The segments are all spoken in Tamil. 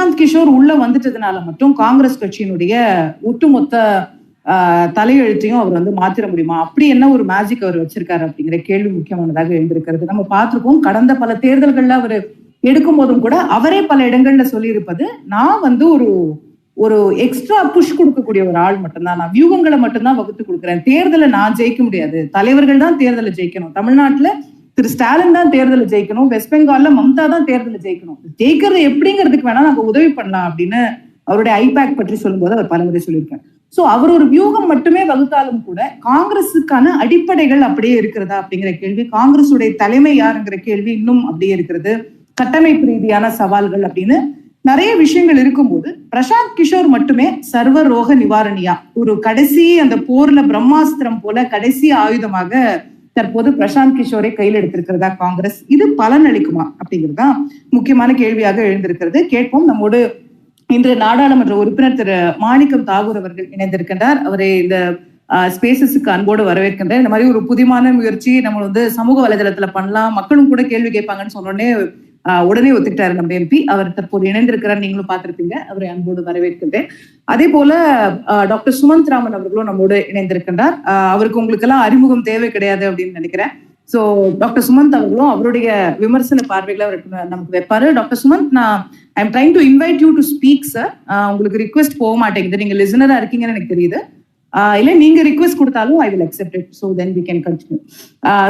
பிரசாந்த் கிஷோர் உள்ள வந்துட்டதுனால மட்டும் காங்கிரஸ் கட்சியினுடைய ஒட்டுமொத்த தலையெழுத்தையும் அவர் வந்து மாத்திர முடியுமா? அப்படி என்ன ஒரு மேஜிக் அவர் வச்சிருக்காரு அப்படிங்கிற கேள்வி முக்கியமானதாக எழுந்திருக்கிறது. நம்ம பார்த்திருக்கோம், கடந்த பல தேர்தல்கள்ல அவர் எடுக்கும் போதும் கூட அவரே பல இடங்கள்ல சொல்லியிருப்பது, நான் வந்து ஒரு எக்ஸ்ட்ரா புஷ் கொடுக்கக்கூடிய ஒரு ஆள் மட்டும்தான், நான் வியூகங்களை மட்டும்தான் வகுத்து கொடுக்குறேன், தேர்தலை நான் ஜெயிக்க முடியாது, தலைவர்கள் தான் தேர்தலை ஜெயிக்கணும், தமிழ்நாட்டுல திரு ஸ்டாலின் தான் தேர்தலை ஜெயிக்கணும், வெஸ்ட் பெங்கால்ல மம்தா தான் தேர்தலை ஜெயிக்கணும், ஜெயிக்கிறது எப்படிங்கிறதுக்கு வேணா நாங்க உதவி பண்ணலாம் அப்படின்னு அவருடைய ஐபேக் பற்றி சொல்லும்போது அவர் பலமுறை சொல்லியிருக்காரு. சோ அவர் ஒரு வியூகம் மட்டுமே வகுத்தாலும் கூட காங்கிரஸுக்கான அடிப்படைகள் அப்படியே இருக்கிறதா அப்படிங்கிற கேள்வி, காங்கிரஸுடைய தலைமை யாருங்கிற கேள்வி இன்னும் அப்படியே இருக்கிறது, கட்டமைப்பு ரீதியான சவால்கள் அப்படின்னு நிறைய விஷயங்கள் இருக்கும்போது பிரசாந்த் கிஷோர் மட்டுமே சர்வ ரோக நிவாரணியா, ஒரு கடைசி அந்த போர்ல பிரம்மாஸ்திரம் போல கடைசி ஆயுதமாக தற்போது பிரசாந்த் கிஷோரை கையில் எடுத்திருக்கிறதா காங்கிரஸ்? இது பலன் அளிக்குமா அப்படிங்கிறதா முக்கியமான கேள்வியாக எழுந்திருக்கிறது. கேட்போம். நம்மோடு இன்று நாடாளுமன்ற உறுப்பினர் திரு மாணிக்கம் தாகூர் அவர்கள் இணைந்திருக்கின்றார். அவரை இந்த ஸ்பேசஸுக்கு அன்போடு வரவேற்கின்றேன். இந்த மாதிரி ஒரு புதிமான முயற்சி நம்ம வந்து சமூக வலைதளத்துல பண்ணலாம், மக்களும் கூட கேள்வி கேட்பாங்கன்னு சொன்னோடனே உடனே ஒத்துக்கிட்டாரு நம்ம எம்பி. அவர் தற்போது இணைந்திருக்கிறார், நீங்களும் பார்த்திருப்பீங்க. அவரை அன்போடு வரவேற்கின்றேன். அதே போல டாக்டர் சுமந்த் ராமன் அவர்களும் நம்மோடு இணைந்திருக்கின்றார். அவருக்கு உங்களுக்கு எல்லாம் அறிமுகம் தேவை கிடையாது அப்படின்னு நினைக்கிறேன். சோ டாக்டர் சுமந்த் அவர்களும் அவருடைய விமர்சன பார்வைகளை நமக்கு வைப்பாரு. டாக்டர் சுமந்த், நான் I am trying to invite you to speak sir. உங்களுக்கு ரிக்வெஸ்ட் போக மாட்டேங்குது, நீங்க லிசனரா இருக்கீங்கன்னு எனக்கு தெரியுது. இல்ல நீங்க ரிக்வெஸ்ட் கொடுத்தாலும் I will accept it. So then we can continue.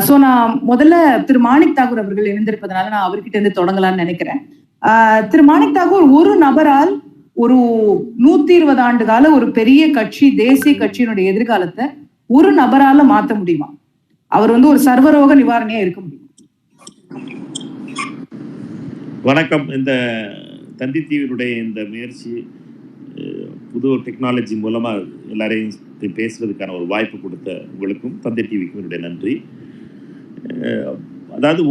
So நான் முதல்ல திரு மாணிக் தாகூர் அவர்கள் இணைந்திருப்பதனால நான் அவர்கிட்ட இருந்து தொடங்கலாம்னு நினைக்கிறேன். திரு மாணிக் தாகூர், ஒரு நபரால் ஒரு 120 ஆண்டு கால ஒரு பெரிய கட்சி, தேசிய கட்சியினுடைய எதிர்காலத்தை ஒரு நபரால மாத்த முடியுமா? அவர் வந்து ஒரு சர்வரோக நிவாரணியா இருக்க முடியும்? வணக்கம். இந்த தந்தி டிவியினுடைய இந்த முயற்சி, புது டெக்னாலஜி மூலமா எல்லாரையும் பேசுறதுக்கான ஒரு வாய்ப்பு கொடுத்த உங்களுக்கும் தந்தி டிவிக்கும் என்னுடைய நன்றி. அதாவது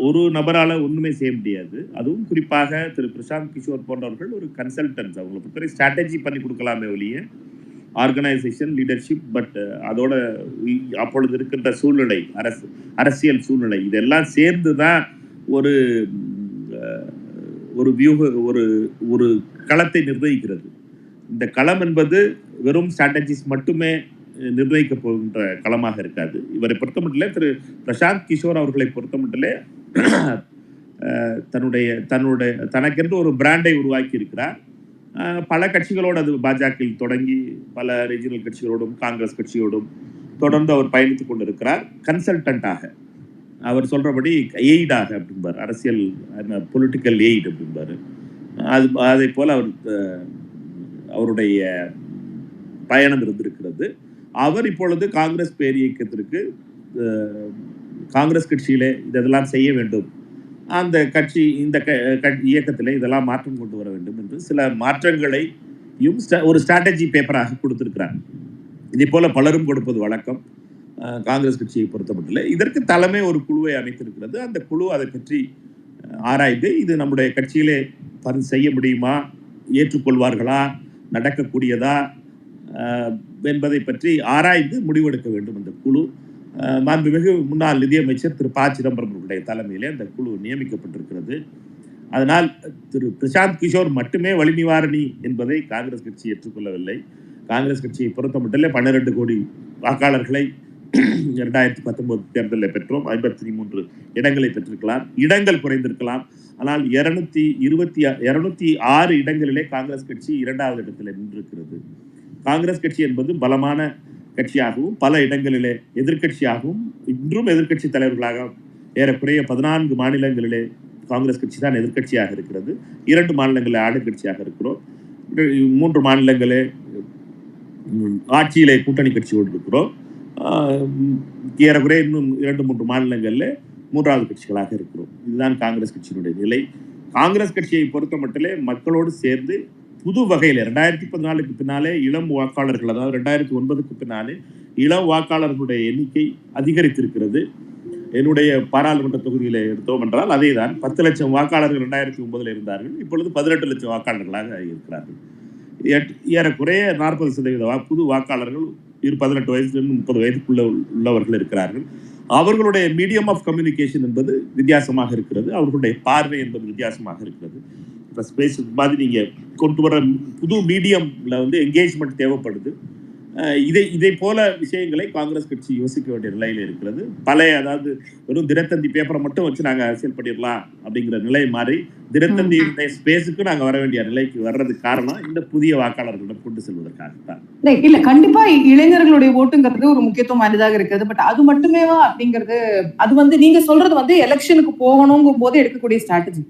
ஒரு நபரால ஒண்ணுமே செய்ய முடியாது. அதுவும் குறிப்பாக திரு பிரசாந்த் கிஷோர் போன்றவர்கள் ஒரு கன்சல்டன்ஸ், அவங்களை பொறுத்தவரை ஸ்ட்ராட்டஜி பண்ணி கொடுக்கலாமே ஒழிய ஆர்கனைசேஷன், லீடர்ஷிப், பட் அதோட அப்பொழுது இருக்கின்ற சூழ்நிலை, அரசியல் சூழ்நிலை, இதெல்லாம் சேர்ந்து தான் ஒரு ஒரு களத்தை நிர்ணயிக்கிறது. இந்த களம் என்பது வெறும் ஸ்ட்ராட்டஜிஸ் மட்டுமே நிர்ணயிக்க போகின்ற களமாக இருக்காது. இவரை பொறுத்த மட்டும் திரு பிரசாந்த் கிஷோர் அவர்களை பொறுத்த மட்டும் தனக்கென்று ஒரு பிராண்டை உருவாக்கி இருக்கிறார். பல கட்சிகளோடு, அது பாஜகவில் தொடங்கி பல ரீஜனல் கட்சிகளோடும் காங்கிரஸ் கட்சியோடும் தொடர்ந்து அவர் பயணித்துக் கொண்டிருக்கிறார். கன்சல்டன்டாக, அவர் சொல்றபடி எய்டாக அப்படிம்பார், அரசியல் பொலிட்டிக்கல் எய்ட் அப்படிம்பாரு. அதை போல அவருடைய பயணம் இருந்திருக்கிறது. அவர் இப்பொழுது காங்கிரஸ் பேர் இயக்கத்திற்கு, காங்கிரஸ் கட்சியிலே இதெல்லாம் செய்ய வேண்டும், அந்த கட்சி இந்த இயக்கத்திலே இதெல்லாம் மாற்றம் கொண்டு வர வேண்டும் என்று சில மாற்றங்களையும் ஒரு ஸ்ட்ராட்டஜி பேப்பராக கொடுத்திருக்கிறார். இதே போல பலரும் கொடுப்பது வழக்கம் காங்கிரஸ் கட்சியை பொறுத்த மட்டும். இதற்கு தலைமை ஒரு குழுவை அமைத்திருக்கிறது. அந்த குழு அதை பற்றி ஆராய்ந்து இது நம்முடைய கட்சியிலே செய்ய முடியுமா, ஏற்றுக்கொள்வார்களா, நடக்கக்கூடியதா என்பதை பற்றி ஆராய்ந்து முடிவெடுக்க வேண்டும். அந்த குழு மாண்புமிகு முன்னாள் நிதியமைச்சர் திரு ப. சிதம்பரம் அவர்களுடைய தலைமையிலே அந்த குழு நியமிக்கப்பட்டிருக்கிறது. அதனால் திரு பிரசாந்த் கிஷோர் மட்டுமே வழி நிவாரணி என்பதை காங்கிரஸ் கட்சி ஏற்றுக்கொள்ளவில்லை. காங்கிரஸ் கட்சியை பொறுத்த மட்டும் 12 கோடி வாக்காளர்களை 2019 தேர்தலில் பெற்றோம். 53 இடங்களை பெற்றிருக்கலாம், இடங்கள் குறைந்திருக்கலாம். ஆனால் 206 இடங்களிலே காங்கிரஸ் கட்சி 2வது இடத்தில் நின்றிருக்கிறது. காங்கிரஸ் கட்சி என்பது பலமான கட்சியாகவும் பல இடங்களிலே எதிர்கட்சியாகவும் இன்றும் எதிர்கட்சி தலைவர்களாக ஏறக்குறைய 14 மாநிலங்களிலே காங்கிரஸ் கட்சி தான் எதிர்கட்சியாக இருக்கிறது. 2 மாநிலங்களில் ஆளுங்கட்சியாக இருக்கிறோம். 3 மாநிலங்களே ஆட்சியிலே கூட்டணி கட்சியோடு இருக்கிறோம். ஏறக்குறைய இன்னும் 2-3 மாநிலங்களில் 3வது கட்சிகளாக இருக்கிறோம். இதுதான் காங்கிரஸ் கட்சியினுடைய நிலை. காங்கிரஸ் கட்சியை பொறுத்த மட்டிலே மக்களோடு சேர்ந்து புது வகையில் 2014க்கு பின்னாலே இளம் வாக்காளர்கள், அதாவது 2009க்கு பின்னாலே இளம் வாக்காளர்களுடைய எண்ணிக்கை அதிகரித்திருக்கிறது. என்னுடைய பாராளுமன்ற தொகுதியில் எடுத்தோம் என்றால் அதே தான். 10 லட்சம் வாக்காளர்கள் 2009 இருந்தார்கள், இப்பொழுது 18 லட்சம் வாக்காளர்களாக இருக்கிறார்கள். ஏறக்குறைய 40% புது வாக்காளர்கள் 18 வயசுலேருந்து 30 வயதுக்குள்ள உள்ளவர்கள் இருக்கிறார்கள். அவர்களுடைய மீடியம் ஆஃப் கம்யூனிகேஷன் என்பது வித்தியாசமாக இருக்கிறது, அவர்களுடைய பார்வை என்பது வித்தியாசமாக இருக்கிறது. மற்ற ஸ்பேஸ் மாதிரி நீங்க கொண்டு வர புது மீடியம்ல வந்து என்கேஜ்மெண்ட் தேவைப்படுது. இதை போல விஷயங்களை காங்கிரஸ் கட்சி யோசிக்க வேண்டிய நிலையில் இருக்கிறது. அதாவது வெறும் தினத்தந்தி பேப்பரை மட்டும் வச்சு நாங்கள் அரசியல் பண்ணிடலாம் அப்படிங்கிற நிலை மாறி தினத்தந்தி ஸ்பேஸுக்கு நாங்கள் வர வேண்டிய நிலைக்கு வர்றதுக்கு காரணம் இந்த புதிய வாக்காளர்களிடம் கொண்டு செல்வதற்காகத்தான். இல்ல, கண்டிப்பா இளைஞர்களுடைய ஓட்டுங்கிறது ஒரு முக்கியத்துவம் வாய்ந்ததாக இருக்கிறது. பட் அது மட்டுமேவா அப்படிங்கிறது, அது வந்து நீங்க சொல்றது வந்து எலெக்ஷனுக்கு போகணுங்கும் போது எடுக்கக்கூடிய ஸ்ட்ராட்டஜி.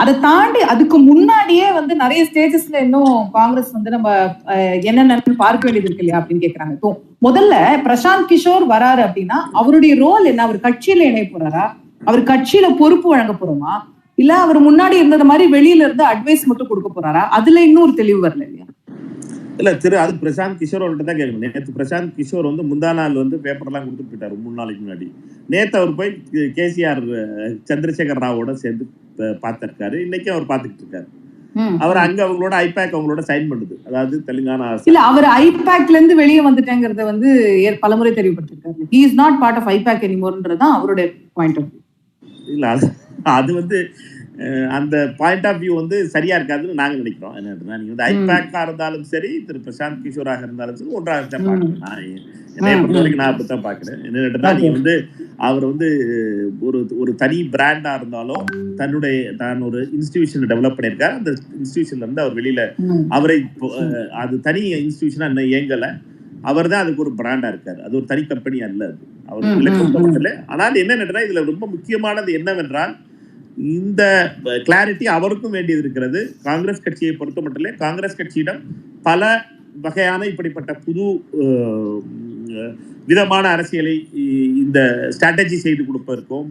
அதை தாண்டி அதுக்கு முன்னாடியே வந்து நிறைய ஸ்டேஜஸ்ல இன்னும் காங்கிரஸ் வந்து நம்ம என்னென்னு பார்க்க வேண்டியது இருக்கு இல்லையா அப்படின்னு கேக்குறாங்க. இப்போ முதல்ல பிரசாந்த் கிஷோர் வராரு அப்படின்னா அவருடைய ரோல் என்ன? அவர் கட்சியில இணைய போறாரா? அவர் கட்சியில பொறுப்பு வழங்க போறோமா? இல்ல அவர் முன்னாடி இருந்தது மாதிரி வெளியில இருந்து அட்வைஸ் மட்டும் கொடுக்க போறாரா? அதுல இன்னும் ஒரு தெளிவு வரல இல்லையா? இல்ல அது பிரசாந்த் கிஷோர் அவர்கிட்ட தான் கேட்கணும். நேற்று பிரசாந்த் கிஷோர் வந்து முந்தா நாள் வந்து பேப்பர்லாம் கொடுத்துட்டு போயிட்டாரு 3 நாளைக்கு முன்னாடி. நேற்று அவர் போய் கேசிஆர் சந்திரசேகர் ராவோட சேர்ந்து பார்த்திருக்காரு. இன்னைக்கு அவர் பார்த்துக்கிட்டு இருக்காரு. அவர் அங்க அவங்களோட ஐபேக் அவங்களோட சைன் பண்ணுது. அதாவது தெலுங்கானா இல்ல, அவர் ஐபேக்ல இருந்து வெளியே வந்துட்டேங்கிறத வந்து பலமுறை தெளிவுபடுத்திருக்காரு. He is not part of IPAC எனிமோர்ன்றதுதான் அவருடைய பாயிண்ட் ஆஃப் வியூ. இல்ல அது வந்து அந்த பாயிண்ட் ஆஃப் வியூ வந்து சரியா இருக்காதுன்னு நாங்க நினைக்கிறோம். என்னன்னா நீங்க வந்து ஐபேக்கா இருந்தாலும் சரி, திரு பிரசாந்த் கிஷோராக இருந்தாலும் சரி, ஒன்றாக தான் பார்க்கணும். என்னைய பொறுத்த வரைக்கும் நான் அப்படித்தான் பாக்குறேன். என்னன்னா நீங்க வந்து அவர் வந்து ஒரு தனி பிராண்டா இருந்தாலும் தான் ஒரு இன்ஸ்டிடியூஷன் டெவலப் பண்ணியிருக்காரு. அந்த இன்ஸ்டிடியூஷன்ல இருந்து அவர் வெளியில அவரை அது தனி இன்ஸ்டிடியூஷனா என்ன இயங்கல. அவர் தான் அதுக்கு ஒரு பிராண்டா இருக்காரு. அது ஒரு தனி கம்பெனி அல்ல. அது அவர் விளக்கப்படல. ஆனால் என்னன்னா இதுல ரொம்ப முக்கியமானது என்னவென்றால் இந்த கிளாரிட்டி அவருக்கும் வேண்டியது இருக்கிறது. காங்கிரஸ் கட்சியை பொறுத்த மட்டும் காங்கிரஸ் கட்சியிடம் பல வகையான இப்படிப்பட்ட புது விதமான அரசியலை இந்த ஸ்ட்ராட்டஜி செய்து கொடுப்பதற்கும்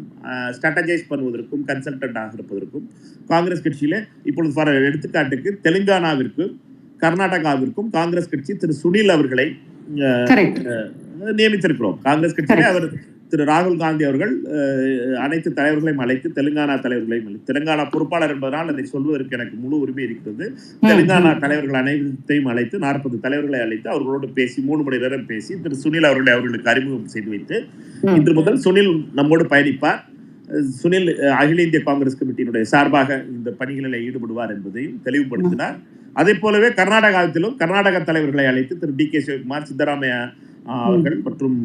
ஸ்ட்ராட்டஜைஸ் பண்ணுவதற்கும் கன்சல்டன்டாக இருப்பதற்கும் காங்கிரஸ் கட்சியில இப்பொழுது எடுத்துக்காட்டுக்கு தெலுங்கானாவிற்கும் கர்நாடகாவிற்கும் காங்கிரஸ் கட்சி திரு சுனில் அவர்களை நியமித்திருக்கிறோம். காங்கிரஸ் கட்சியிலே அவர் திரு ராகுல் காந்தி அவர்கள் அனைத்து தலைவர்களையும் அழைத்து தெலுங்கானா தலைவர்களையும் தெலுங்கானா பொறுப்பாளர் என்பதனால் அதை சொல்வதற்கு எனக்கு முழு உரிமை இருக்கிறது. தெலுங்கானா தலைவர்கள் அனைத்தையும் அழைத்து 40 தலைவர்களை அழைத்து அவர்களோடு பேசி 3 மணி நேரம் பேசி திரு சுனில் அவர்களுக்கு அறிமுகம் செய்து வைத்து இன்று முதல் சுனில் நம்மோடு பயணிப்பார். சுனில் அகில இந்திய காங்கிரஸ் கமிட்டியினுடைய சார்பாக இந்த பணிகளில் ஈடுபடுவார் என்பதையும் தெளிவுபடுத்தினார். அதே போலவே கர்நாடகாவிலும் கர்நாடக தலைவர்களை அழைத்து திரு டி கே சிவகுமார், சித்தராமையா அவர்கள் மற்றும்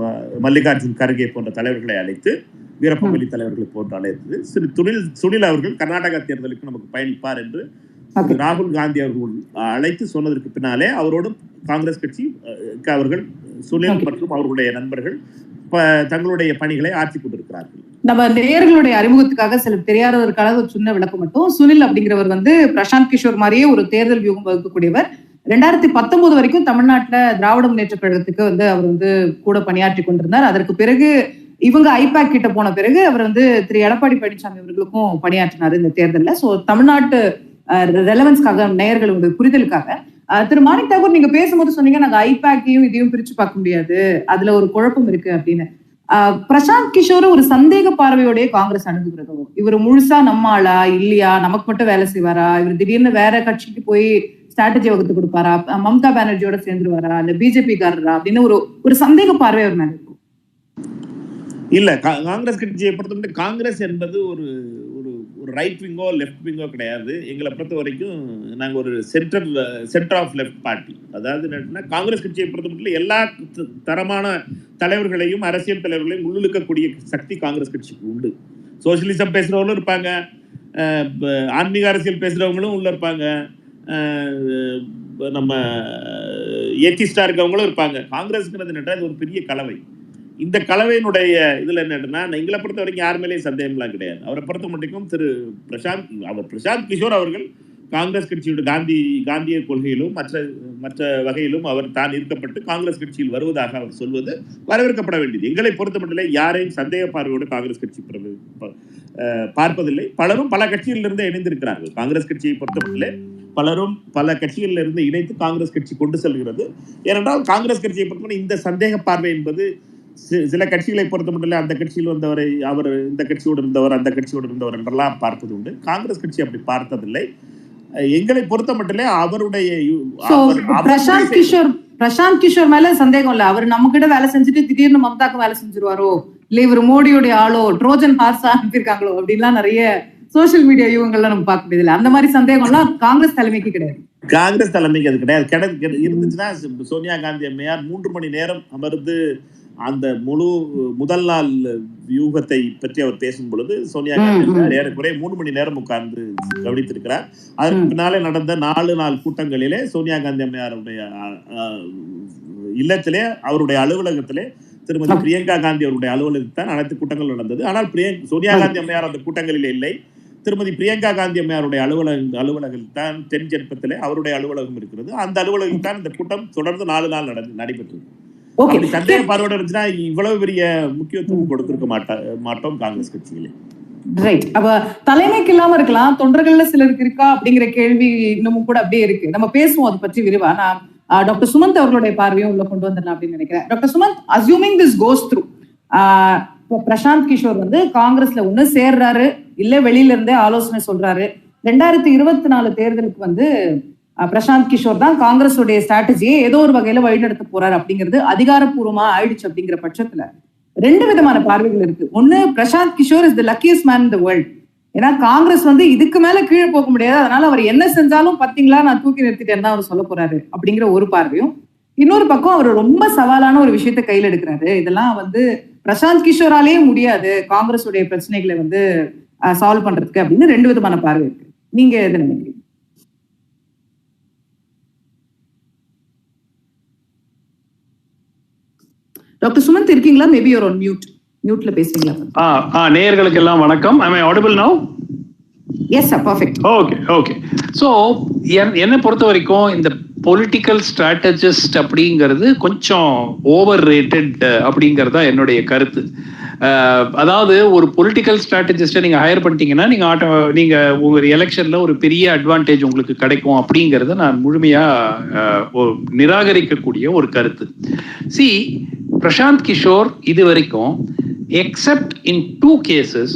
மல்லிகார்ஜுன் கர்கே போன்ற தலைவர்களை அழைத்து, வீரப்பமொழி தலைவர்களை போன்று அழைத்து சுனில் அவர்கள் கர்நாடக தேர்தலுக்கு நமக்கு பயணிப்பார் என்று ராகுல் காந்தி அவர்கள் அழைத்து சொன்னதற்கு பின்னாலே அவரோடும் காங்கிரஸ் கட்சி அவர்கள் சுனில் மற்றும் அவர்களுடைய நண்பர்கள் தங்களுடைய பணிகளை ஆட்சி கொண்டிருக்கிறார்கள். நம்ம நேயர்களுடைய அறிமுகத்துக்காக சில தெரியாதவர்களுக்காக ஒரு சின்ன விளக்கம் மட்டும். சுனில் அப்படிங்கிறவர் வந்து பிரசாந்த் கிஷோர் மாதிரியே ஒரு தேர்தல் வியூகம் வகுக்கக்கூடியவர். 2019 வரைக்கும் தமிழ்நாட்டுல திராவிட முன்னேற்ற கழகத்துக்கு வந்து அவர் வந்து கூட பணியாற்றி கொண்டிருந்தார். அதற்கு பிறகு இவங்க ஐபேக் கிட்ட போன பிறகு அவர் வந்து திரு எடப்பாடி பழனிசாமி அவர்களுக்கும் பணியாற்றினார் இந்த தேர்தலில். ஸோ தமிழ்நாட்டு ரெலவன்ஸ்க்காக, நேயர்களுடைய புரிதலுக்காக திரு மாணிக் தாக்கூர் நீங்க பேசும்போது சொன்னீங்க நாங்க ஐபேக்கையும் இதையும் பிரிச்சு பார்க்க முடியாது, அதுல ஒரு குழப்பம் இருக்கு அப்படின்னு. பிரசாந்த் கிஷோர் ஒரு சந்தேக பார்வையோடய காங்கிரஸ் அணுகுகிறதோ? இவர் முழுசா நம்ம ஆளா இல்லையா, நமக்கு மட்டும் வேலை செய்வாரா, இவர் திடீர்னு வேற கட்சிக்கு போய் ஸ்ட்ராட்டஜி வகுத்து கொடுப்பாரா, மம்தா பானர்ஜியோட சேர்ந்துருவாரா, இல்ல பிஜேபி காரரா அப்படின்னு ஒரு சந்தேக பார்வை அவர் மேல இருக்கும். இல்ல, காங்கிரஸ் கட்சியை பொறுத்தவரை காங்கிரஸ் என்பது ஒரு ரைட் விங்கோ லெஃப்ட் விங்கோ கிடையாது. எங்களை பொறுத்த வரைக்கும் நாங்க ஒரு சென்டர் ஆஃப் லெஃப்ட் பார்ட்டி. அதாவது என்னன்னா காங்கிரஸ் கட்சியை பொறுத்த மட்டும் எல்லா தரமான தலைவர்களையும் அரசியல் தலைவர்களையும் உள்ளிழுக்கக்கூடிய சக்தி காங்கிரஸ் கட்சிக்கு உண்டு. சோசியலிசம் பேசுறவங்களும் இருப்பாங்க, ஆன்மீக அரசியல் பேசுறவங்களும் உள்ள இருப்பாங்க, நம்ம ஏத்திஸ்டா இருக்கவங்களும் இருப்பாங்க. காங்கிரஸ்ங்கிறது என்னன்னா ஒரு பெரிய கலவை. இந்த கலவையினுடைய இதுல என்னன்னா எங்களை பொறுத்த வரைக்கும் யார் மேலேயும் சந்தேகம்லாம் கிடையாது. அவரை பொறுத்த மட்டும் திரு பிரசாந்த் கிஷோர் அவர்கள் காங்கிரஸ் கட்சியோட காந்திய கொள்கையிலும் மற்ற வகையிலும் அவர் தான் ஈர்க்கப்பட்டு காங்கிரஸ் கட்சியில் வருவதாக அவர் சொல்வது வரவேற்கப்பட வேண்டியது. எங்களை பொறுத்த மட்டும் யாரையும் சந்தேக பார்வையோடு காங்கிரஸ் கட்சி பார்ப்பதில்லை. பலரும் பல கட்சிகளிலிருந்து இணைந்திருக்கிறார்கள். காங்கிரஸ் கட்சியை பொறுத்த மட்டும் பலரும் பல கட்சிகளில் இருந்து இணைத்து காங்கிரஸ் கட்சி கொண்டு செல்கிறது. ஏனென்றால் காங்கிரஸ் கட்சியை பொறுத்தவரை இந்த சந்தேக பார்வை என்பது சில கட்சிகளை பொறுத்த மட்டும் அந்த கட்சியில் வந்தவரை அவர் இந்த கட்சியோடு இருந்தவர் அந்த கட்சியோடு இருந்தவர் என்றெல்லாம் பார்ப்பது உண்டு. காங்கிரஸ் கட்சி அப்படி பார்த்ததில்லை. எங்களை பொறுத்த மட்டும் அவருடைய பிரசாந்த் கிஷோர் மேல சந்தேகம் இல்ல. அவர் நம்ம கிட்ட வேலை செஞ்சுட்டு திடீர்னு மம்தாக்கு வேலை செஞ்சிருவாரோ, இல்ல இவர் மோடியோடைய ஆளோ, ட்ரோஜன் ஹார்ஸா அனுப்பியிருக்காங்களோ அப்படின்லாம் நிறைய சோசியல் மீடியா யுகங்கள்லாம் நம்ம பார்க்க முடியல. அந்த மாதிரி சந்தேகம்லாம் காங்கிரஸ் தலைமைக்கு கிடையாது. காங்கிரஸ் தலைமைக்கு அது கிடையாது. இருந்துச்சுன்னா சோனியா காந்தி அம்மையார் 3 மணி நேரம் அமர்ந்து அந்த முதல் நாள் வியூகத்தை பற்றி அவர் பேசும் பொழுது சோனியா காந்தி ஏறக்குறைய 3 மணி நேரம் உட்கார்ந்து கவனித்திருக்கிறார். அதற்கு பின்னாலே நடந்த 4 நாள் கூட்டங்களிலே சோனியா காந்தி அம்மையாருடைய இல்லத்திலே, அவருடைய அலுவலகத்திலே, திருமதி பிரியங்கா காந்தி அவருடைய அலுவலகத்தான் அனைத்து கூட்டங்கள் நடந்தது. ஆனால் சோனியா காந்தி அம்மையார் அந்த கூட்டங்களில் இல்லை. திருமதி பிரியங்கா காந்தி அம்மையாருடைய அலுவலகத்தில் தான் தென் ஜென்பத்திலே அவருடைய அலுவலகம் இருக்கிறது. அந்த அலுவலகத்தில் தான் இந்த கூட்டம் தொடர்ந்து 4 நாள் நடைபெற்றது. சந்தேக பார்வையோட இருந்துச்சுன்னா இவ்வளவு பெரிய முக்கியத்துவம் கொடுத்திருக்க மாட்டோம் காங்கிரஸ் கட்சிகளே. ரைட். அப்ப தலைமைக்கு இல்லாம இருக்கலாம், தொண்டர்கள்ல சிலருக்கு இருக்கா அப்படிங்கிற கேள்வி இன்னமும் கூட அப்படியே இருக்கு. நம்ம பேசுவோம் அதை பற்றி விரிவா. நான் டாக்டர் சுமந்த் அவர்களுடைய பார்வையும் உள்ள கொண்டு வந்துடலாம் அப்படின்னு நினைக்கிறேன். Doctor Sumanth, assuming this goes through, Prashant Kishor வந்து காங்கிரஸ்ல ஒண்ணு சேர்றாரு, இல்ல வெளியில இருந்தே ஆலோசனை சொல்றாரு. 2024 தேர்தலுக்கு வந்து பிரசாந்த் கிஷோர் தான் காங்கிரஸுடைய ஸ்ட்ராட்டஜியை ஏதோ ஒரு வகையில வழிநடத்த போறாரு அப்படிங்கிறது அதிகாரப்பூர்வமா ஆயிடுச்சு. அப்படிங்கிற பட்சத்துல 2 விதமான பார்வைகள் இருக்கு. ஒண்ணு, Prashant Kishor is the luckiest man in the world. ஏன்னா காங்கிரஸ் வந்து இதுக்கு மேல கீழே போக முடியாது, அதனால அவர் என்ன செஞ்சாலும் பாத்தீங்களா நான் தூக்கி நிறுத்திட்டேன்னு தான் அவர் சொல்ல போறாரு அப்படிங்கிற ஒரு பார்வையும், இன்னொரு பக்கம் அவர் ரொம்ப சவாலான ஒரு விஷயத்த கையில் எடுக்கிறாரு. இதெல்லாம் வந்து பிரசாந்த் கிஷோராலேயே முடியாது காங்கிரஸ் உடைய பிரச்சனைகளை வந்து சால்வ் பண்றதுக்கு அப்படின்னு 2 விதமான பார்வை இருக்கு. நீங்க எது நினைக்கிறீங்க? டாக்டர் சுமந்த் இருக்கீங்களா? மேபி யூர் ஆன் மியூட்ல பேசுறீங்களா? நேயர்களுக்கு எல்லாம் வணக்கம். Am I audible now? Yes sir, perfect. Okay. So என்னை பொறுத்த வரைக்கும் இந்த பொலிட்டிக்கல் ஸ்ட்ராட்டஜிஸ்ட் அப்படிங்கிறது கொஞ்சம் ஓவர் ரேட்டட் அப்படிங்கறதா என்னுடைய கருத்து. அதாவது ஒரு பொலிட்டிக்கல் ஸ்ட்ராட்டஜிஸ்டை நீங்க ஹையர் பண்ணிட்டீங்கன்னா நீங்க உங்க எலெக்ஷன்ல ஒரு பெரிய அட்வான்டேஜ் உங்களுக்கு கிடைக்கும் அப்படிங்கறத நான் முழுமையா நிராகரிக்கக்கூடிய ஒரு கருத்து. See, பிரசாந்த் கிஷோர் இது வரைக்கும் எக்ஸப்ட் இன் 2 cases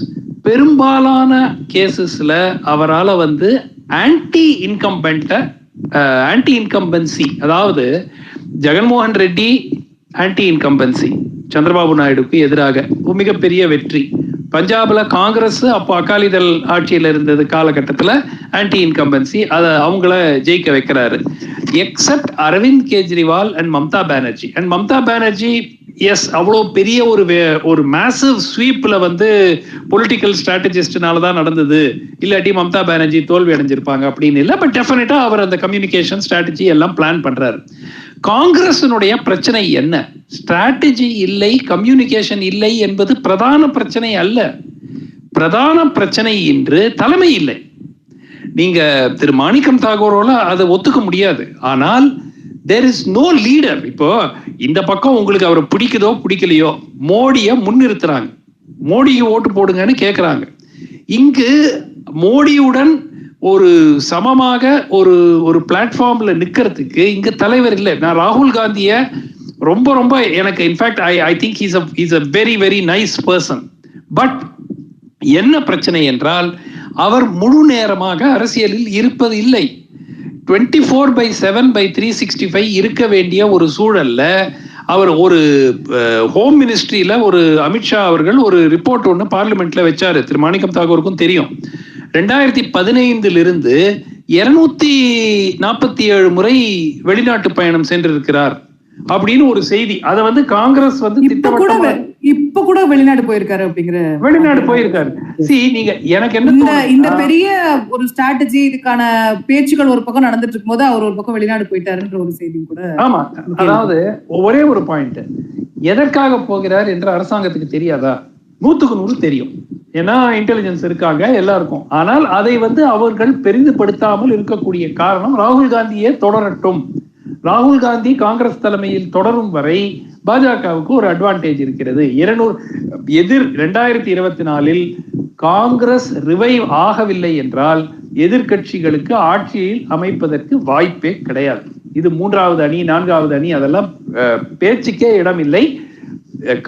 பெரும்பாலான கேசஸ்ல அவரால் வந்து ஆன்டி இன்கம்பன்சி, அதாவது ஜெகன்மோகன் ரெட்டி ஆன்டி இன்கம்பன்சி சந்திரபாபு நாயுடுக்கு எதிராக மிகப்பெரிய வெற்றி. பஞ்சாப்ல காங்கிரஸ் அப்போ அகாலிதள் ஆட்சியில் இருந்தது காலகட்டத்தில் ஆன்டி இன்கம்பன்சி, அதை அவங்கள ஜெயிக்க வைக்கிறாரு. எக்ஸப்ட் அரவிந்த் கெஜ்ரிவால் அண்ட் மம்தா பானர்ஜி எஸ் அவ்வளோ பெரிய ஒரு மேசிவ் ஸ்வீப்ல வந்து பொலிட்டிக்கல் ஸ்ட்ராட்டஜிஸ்ட்னால தான் நடந்தது, இல்லாட்டி மம்தா பானர்ஜி தோல்வி அடைஞ்சிருப்பாங்க அப்படின்னு இல்லை. பட் டெஃபினட்டா அவர் அந்த கம்யூனிகேஷன் ஸ்ட்ராட்டஜி எல்லாம் பிளான் பண்றாரு. காங்கிரஸினுடைய பிரச்சனை என்ன? ஸ்ட்ராட்டஜி இல்லை, கம்யூனிகேஷன் இல்லை என்பது பிரதான பிரச்சனை அல்ல. பிரதான பிரச்சனை இன்று தலைமை இல்லை. நீங்க திரு மாணிக்கம் தாகூரோல அதை ஒத்துக்க முடியாது. ஆனால் there is no leader. இப்போ இந்த பக்கம் உங்களுக்கு அவரை பிடிக்குதோ பிடிக்கலையோ மோடியை முன்னிறுத்துறாங்க, மோடிக்கு ஓட்டு போடுங்கன்னு கேட்கிறாங்க. இங்கு மோடியுடன் ஒரு சமமாக ஒரு பிளாட்ஃபார்ம்ல நிக்கிறதுக்கு இங்க தலைவர் இல்லை. நான் ராகுல் காந்திய ரொம்ப எனக்கு in fact I think he's a very very nice person. But என்ன பிரச்சனை என்றால் அவர் முழு நேரமாக அரசியலில் இருப்பது இல்லை. 24/7/365 இருக்க வேண்டிய ஒரு சூழல்ல அவர் ஒரு ஹோம் மினிஸ்ட்ரியில ஒரு அமித்ஷா அவர்கள் ஒரு ரிப்போர்ட் ஒன்று பார்லிமெண்ட்ல வச்சாரு. திரு மாணிக்கம் தாகூருக்கும் தெரியும். 2015 247 முறை வெளிநாட்டு பயணம் சென்றிருக்கிறார் அப்படின்னு ஒரு செய்தி. அதை வந்து காங்கிரஸ் வந்து இப்ப கூட வெளிநாடு போயிருக்காரு அப்படிங்கிற வெளிநாடு போயிருக்காரு. நீங்க எனக்கு என்ன இந்த பெரிய ஒரு ஸ்ட்ராட்டஜி இதுக்கான பேச்சுக்கள் ஒரு பக்கம் நடந்துட்டு இருக்கும் போது அவர் ஒரு பக்கம் வெளிநாடு போயிட்டாருன்ற ஒரு செய்தி கூட. ஆமா, அதாவது ஒரே ஒரு பாயிண்ட், எதற்காக போகிறார் என்று அரசாங்கத்துக்கு தெரியாதா? 100% தெரியும். ஏன்னா இன்டெலிஜென்ஸ் இருக்காங்க எல்லாருக்கும். ஆனால் அதை வந்து அவர்கள் பெரிதுபடுத்தாமல் இருக்கக்கூடிய காரணம் ராகுல் காந்தியே தொடரட்டும், ராகுல் காந்தி காங்கிரஸ் தலைமையில் தொடரும் வரை பாஜகவுக்கு ஒரு அட்வான்டேஜ் இருக்கிறது. 2024 காங்கிரஸ் ரிவைவ் ஆகவில்லை என்றால் எதிர்கட்சிகளுக்கு ஆட்சியில் அமைப்பதற்கு வாய்ப்பே கிடையாது. இது 3வது அணி 4வது அணி அதெல்லாம் பேச்சுக்கே இடமில்லை.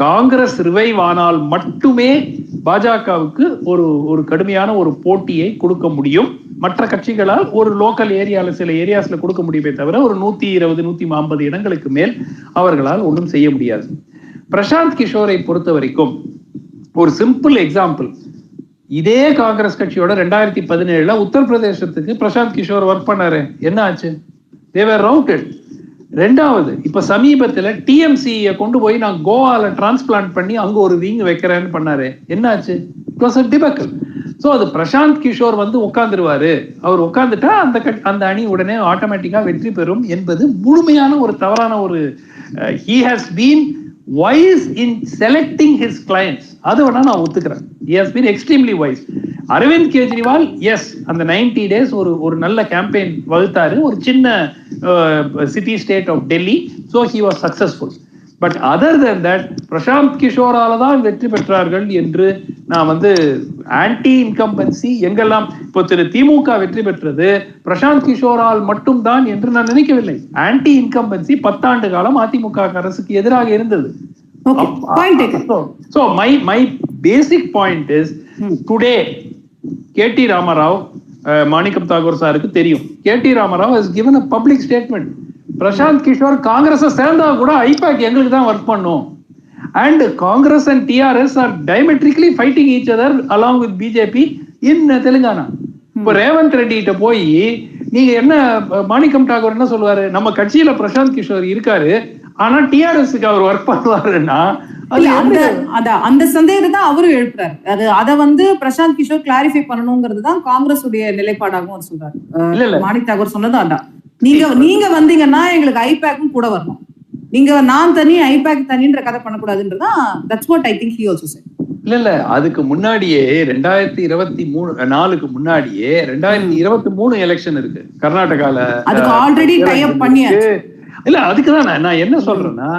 காங்கிரஸ் ரிவைவ் ஆனால் மட்டுமே பாஜகவுக்கு ஒரு கடுமையான ஒரு போட்டியை கொடுக்க முடியும். மற்ற கட்சிகளால் ஒரு லோக்கல் ஏரியால சில ஏரியாஸ்ல கொடுக்க முடியுமே தவிர ஒரு 120-150 இடங்களுக்கு மேல் அவர்களால் ஒன்றும் செய்ய முடியாது. பிரசாந்த் கிஷோரை பொறுத்த வரைக்கும் ஒரு சிம்பிள் எக்ஸாம்பிள், இதே காங்கிரஸ் கட்சியோட 2017 உத்தரப்பிரதேசத்துக்கு பிரசாந்த் கிஷோர் ஒர்க் பண்ணாரு. என்ன ஆச்சு? தேவர் ரவுட்டட். ரெண்டாவது, இப்ப சமீபத்துல டிஎம்சியை கொண்டு போய் நான் கோவால டிரான்ஸ்பிளான்ட் பண்ணி அங்க ஒரு விங் வைக்கிறேன்னு பண்ணாரு. என்ன ஆச்சு? It was a debacle. So அது பிரசாந்த் கிஷோர் வந்து உட்கார்ந்துருவாரு, அவர் உட்கார்ந்துட்டா அந்த அணி உடனே ஆட்டோமேட்டிக்கா வெற்றி பெறும் என்பது முழுமையான ஒரு தவறான ஒரு he has been wise in selecting his clients. அது வேணா நான் ஒத்துக்கிறேன். he has been extremely wise. Arvind Kejriwal as அந்த 90 days ஒரு நல்ல கேம்பெயின் வகுத்தாரு, ஒரு சின்ன city state of Delhi. So he was successful. But other than that Prashant கிஷோரால தான் வெற்றி பெற்றார்கள் என்று நான் வந்து ஆன்டி இன்கம்பன்சி எங்கெல்லாம் இப்போ திமுக வெற்றி பெற்றது பிரசாந்த் கிஷோரால் மட்டும் தான் என்று நான் நினைக்கவில்லை. ஆன்டி இன்கம்பன்சி 10 ஆண்டு காலம் அதிமுக அரசுக்கு எதிராக இருந்தது. So my basic point is today KT Ramarao, Manickam Tagore சாருக்கு தெரியும், KT Ramarao has given a public statement. Prashanth Kishore Congress சேர்ந்தா கூட ஐபாக் எங்களுக்கு தான் ஒர்க் பண்ணும். And Congress and TRS are diametrically fighting each other along with BJP in Telangana. இப்போ ரேவந்த் ரெட்டி கிட்ட போய் நீங்க என்ன, மாணிக்கம் தாகூர் என்ன சொல்லுவாரு, நம்ம கட்சியில பிரசாந்த் கிஷோர் இருக்காரு ஆனா டிஆர்எஸ்க்கு அவர் ஒர்க் பண்ணுவாருன்னா அந்த சந்தேகத்தை தான் அவரும் எழுப்புறாரு. அதை வந்து பிரசாந்த் கிஷோர் கிளாரிஃபை பண்ணணுங்கிறது தான் காங்கிரஸ் உடைய நிலைப்பாடாகவும் அவர் சொல்றாரு. மாணிக் தாகூர் சொன்னதும் அதான், நீங்க வந்தீங்கன்னா எங்களுக்கு ஐபேக்கும் கூட வரணும், நீங்க நான் தனி ஐபேக் தனின்ற கதை பண்ணக்கூடாதுன்றதான். That's what I think he also said. இல்ல அதுக்கு முன்னாடியே 2024க்கு முன்னாடியே 2023 எலெக்ஷன் இருக்கு கர்நாடகால. அதுக்கு ஆல்ரெடி டை அப் பண்ணியாச்சு. இல்ல அதுக்குதான் நான் என்ன சொல்றேன்னா,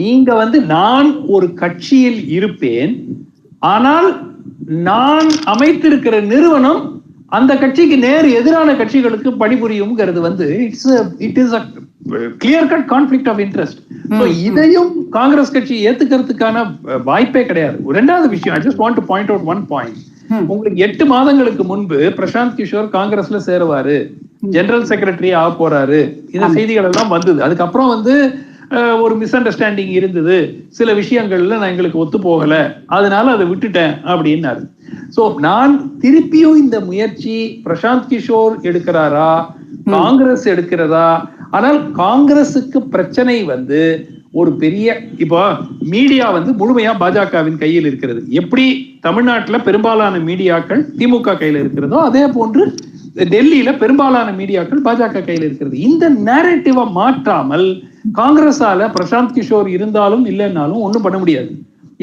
நீங்க வந்து நான் ஒரு கட்சியில் இருப்பேன், ஆனால் நான் அமைத்திருக்கிற நிறுவனம் அந்த கட்சிக்கு நேர் எதிரான கட்சிகளுக்கு பணிபுரியும்ங்கிறது வந்து it is a clear cut conflict of interest. So இதையும் காங்கிரஸ் கட்சி ஏத்துக்கிறதுக்கான வாய்ப்பே கிடையாது. ரெண்டாவது விஷயம், I just want to point out one point. உங்களுக்கு 8 மாதங்களுக்கு முன்பு பிரசாந்த் கிஷோர் காங்கிரஸ்ல சேருவாரு, ஜெனரல் செக்ரட்டரி ஆக போறாரு, இந்த செய்திகள் எல்லாம் வந்தது. அதுக்கப்புறம் வந்து ஒரு மிஸ் அண்டர்ஸ்டாண்டிங் இருந்தது, சில விஷயங்கள்ல நான் எங்களுக்கு ஒத்து போகல, அதனால அதை விட்டுட்டேன் அப்படின்னாரு. சோ நான் திருப்பியும் இந்த முயற்சி பிரசாந்த் கிஷோர் எடுக்கிறாரா காங்கிரஸ் எடுக்கிறதா? ஆனால் காங்கிரசுக்கு பிரச்சனை வந்து ஒரு பெரிய, இப்போ மீடியா வந்து முழுமையா பாஜகவின் கையில் இருக்கிறது. எப்படி தமிழ்நாட்டுல பெரும்பாலான மீடியாக்கள் திமுக கையில் இருக்கிறதோ அதே போன்று டெல்லியில பெரும்பாலான மீடியாக்கள் பாஜக கையில் இருக்கிறது. இந்த நேரேட்டிவை மாற்றாமல் காங்கிரஸால பிரசாந்த் கிஷோர் இருந்தாலும் இல்லைன்னாலும் ஒண்ணும் பண்ண முடியாது.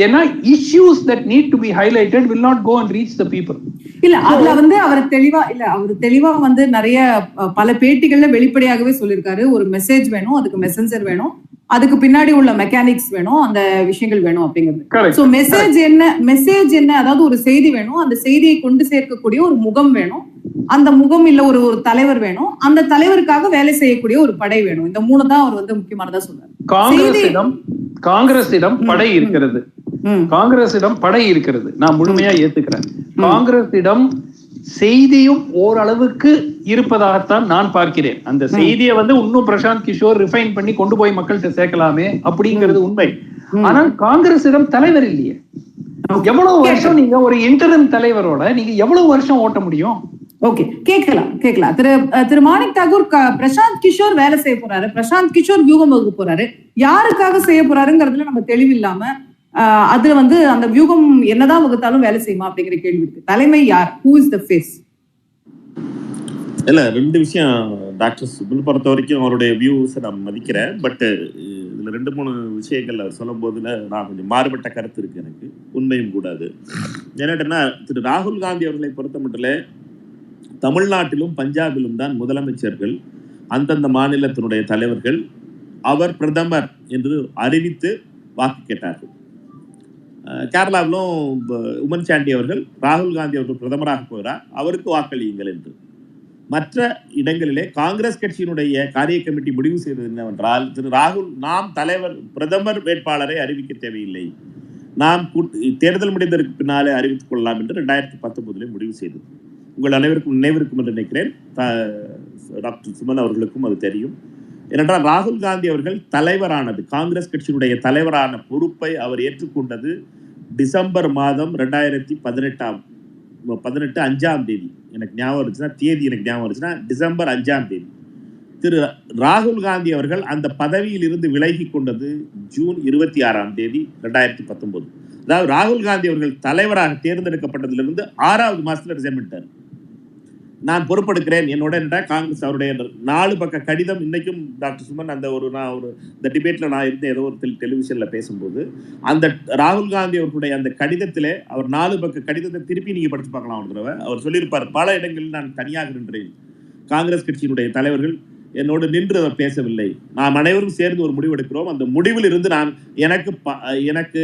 ஏன்னா issues that need to be highlighted will not go and reach the people. இல்ல அதுல வந்து அவர் தெளிவா வந்து நிறைய பல பேட்டிகள்ல வெளிப்படையாகவே சொல்லியிருக்காரு, ஒரு மெசேஜ் வேணும், அதுக்கு மெசஞ்சர் வேணும், அதுக்கு பின்னாடி உள்ள மெக்கானிக்ஸ் வேணும், அந்த விஷயங்கள் வேணும் அப்படிங்கிறது. சோ மெசேஜ் என்ன, அதாவது ஒரு செய்தி வேணும், அந்த செய்தியை கொண்டு சேர்க்கக்கூடிய ஒரு முகம் வேணும், அந்த முகம் இல்ல ஒரு தலைவர் வேணும், அந்த தலைவருக்காக வேலை செய்யக்கூடிய ஒரு படை வேணும். இந்த 3 தான் அவர் வந்து முக்கியமானதா சொல்றாரு. காங்கிரசிடம் படை இருக்கிறது, காங்கிரசிடம் படை இருக்கிறது, நான் முழுமையா ஏத்துக்கிறேன். காங்கிரசிடம் செய்தியும் ஓரளவுக்கு இருப்பதாகத்தான் நான் பார்க்கிறேன். அந்த செய்தியை வந்து இன்னும் பிரசாந்த் கிஷோர் ரிஃபைன் பண்ணி கொண்டு போய் மக்கள்கிட்ட சேர்க்கலாமே அப்படிங்கிறது உண்மை. ஆனால் காங்கிரசிடம் தலைவர் இல்லையே. எவ்வளவு வருஷம் நீங்க ஒரு இன்டரிம் தலைவரோட நீங்க எவ்வளவு வருஷம் ஓட்ட முடியும்? ஓகே, கேட்கலாம். திரு மாணிக் தாகூர், பிரசாந்த் கிஷோர் வேலை செய்ய போறாரு, பிரசாந்த் கிஷோர் வியூகம் வகுக்க போறாரு, யாருக்காக செய்ய போறாருங்கிறதுல நம்ம தெளிவில்லாம அதுல வந்து அந்த வியூகம் என்னதான் வகுத்தாலும் வேலை செய்யுமா அப்படிங்கிற கேள்வி இருக்கு. தலைமை யார்? Who is the face? இல்ல 2 விஷயம் டாக்டர் சுபில் பொறுத்த வரைக்கும் அவருடைய வியூஸை நான் மதிக்கிறேன். பட் இதுல 2-3 விஷயங்கள் அவர் சொல்லும் போதுல நான் கொஞ்சம் மாறுபட்ட கருத்து இருக்கு எனக்கு, உண்மையும் கூடாது. என்னட்டுன்னா, திரு ராகுல் காந்தி அவர்களை பொறுத்த மட்டும் தமிழ்நாட்டிலும் பஞ்சாபிலும் தான் முதலமைச்சர்கள், அந்தந்த மாநிலத்தினுடைய தலைவர்கள் அவர் பிரதமர் என்று அறிவித்து வாக்கு கேட்டார்கள். கேரளாவிலும் உமன் சாண்டி அவர்கள் ராகுல் காந்தி அவர்கள் பிரதமராக போகிறார், அவருக்கு வாக்களியுங்கள் என்று. மற்ற இடங்களிலே காங்கிரஸ் கட்சியினுடைய காரிய கமிட்டி முடிவு செய்தது என்னவென்றால், திரு ராகுல் நாம் பிரதமர் வேட்பாளரை அறிவிக்க தேவையில்லை, நாம் தேர்தல் முடிந்ததற்கு பின்னாலே அறிவித்துக் கொள்ளலாம் என்று 2019 முடிவு செய்தது. உங்கள் அனைவருக்கும் நினைவிருக்கும் என்று நினைக்கிறேன். டாக்டர் சுமன் அவர்களுக்கும் அது தெரியும். ஏனென்றால் ராகுல் காந்தி அவர்கள் தலைவரானது, காங்கிரஸ் கட்சியினுடைய தலைவரான பொறுப்பை அவர் ஏற்றுக்கொண்டது டிசம்பர் மாதம் 2018 18 5ஆம் தேதி எனக்கு ஞாபகம் இருந்துச்சுன்னா, தேதி எனக்கு ஞாபகம் இருந்துச்சுன்னா டிசம்பர் 5ஆம் தேதி திரு ராகுல் காந்தி அவர்கள் அந்த பதவியில் இருந்து விலகி கொண்டது ஜூன் 26ஆம் தேதி 2019. அதாவது ராகுல் காந்தி அவர்கள் தலைவராக தேர்ந்தெடுக்கப்பட்டதிலிருந்து 6வது மாசத்துல ரிசைன் பண்ணிட்டார். நான் பொறுப்பெடுக்கிறேன் என்னோட காங்கிரஸ் அவருடைய 4 பக்க கடிதம். இன்னைக்கும் டாக்டர் சுமன் அந்த இந்த டிபேட்ல நான் இருந்த ஏதோ ஒரு டெலிவிஷன்ல பேசும்போது அந்த ராகுல் காந்தி அவர்களுடைய அந்த கடிதத்திலே அவர் 4 பக்க கடிதத்தை திருப்பி நீங்க படிச்சு பார்க்கலாம். ஒரு தடவை அவர் சொல்லியிருப்பார், பல இடங்களில் நான் தனியாக நின்றேன், காங்கிரஸ் கட்சியினுடைய தலைவர்கள் என்னோடு நின்று அவர் பேசவில்லை, நாம் அனைவரும் சேர்ந்து ஒரு முடிவெடுக்கிறோம், அந்த முடிவில் இருந்து நான் எனக்கு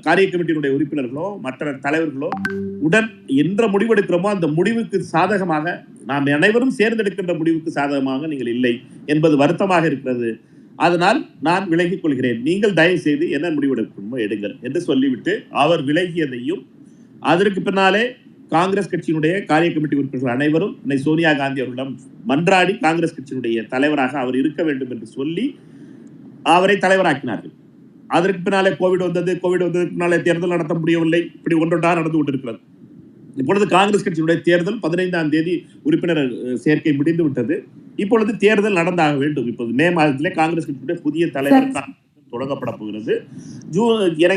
காரிய கமிட்டியினுடைய உறுப்பினர்களோ மற்ற தலைவர்களோ உடன் என்ற முடிவெடுக்கிறோமோ அந்த முடிவுக்கு சாதகமாக, நாம் அனைவரும் சேர்ந்தெடுக்கின்ற முடிவுக்கு சாதகமாக நீங்கள் இல்லை என்பது வருத்தமாக இருக்கிறது, அதனால் நான் விலகிக் கொள்கிறேன், நீங்கள் தயவு செய்து என்ன முடிவெடுக்கணுமோ எடுங்கள் என்று சொல்லிவிட்டு அவர் விலகியதையும், அதற்கு பின்னாலே காங்கிரஸ் கட்சியினுடைய காரிய கமிட்டி உறுப்பினர்கள் அனைவரும் சோனியா காந்தி அவர்களிடம் மன்றாடி காங்கிரஸ் கட்சியினுடைய தலைவராக அவர் இருக்க வேண்டும் என்று சொல்லி அவரை தலைவராக்கினார்கள். அதற்கு பின்னாலே கோவிட் வந்ததுக்கு பின்னாலே தேர்தல் நடத்த முடியவில்லை. இப்படி ஒன்றொன்றாக நடந்து கொண்டிருக்கிறது. இப்பொழுது காங்கிரஸ் கட்சியினுடைய தேர்தல் 15ஆம் தேதி உறுப்பினர் சேர்க்கை முடிந்து விட்டது. இப்பொழுது தேர்தல் நடந்தாக வேண்டும். இப்போது மே மாதத்திலே காங்கிரஸ் கட்சியுடைய புதிய தலைவர் தொடங்கப்பட போகிறது.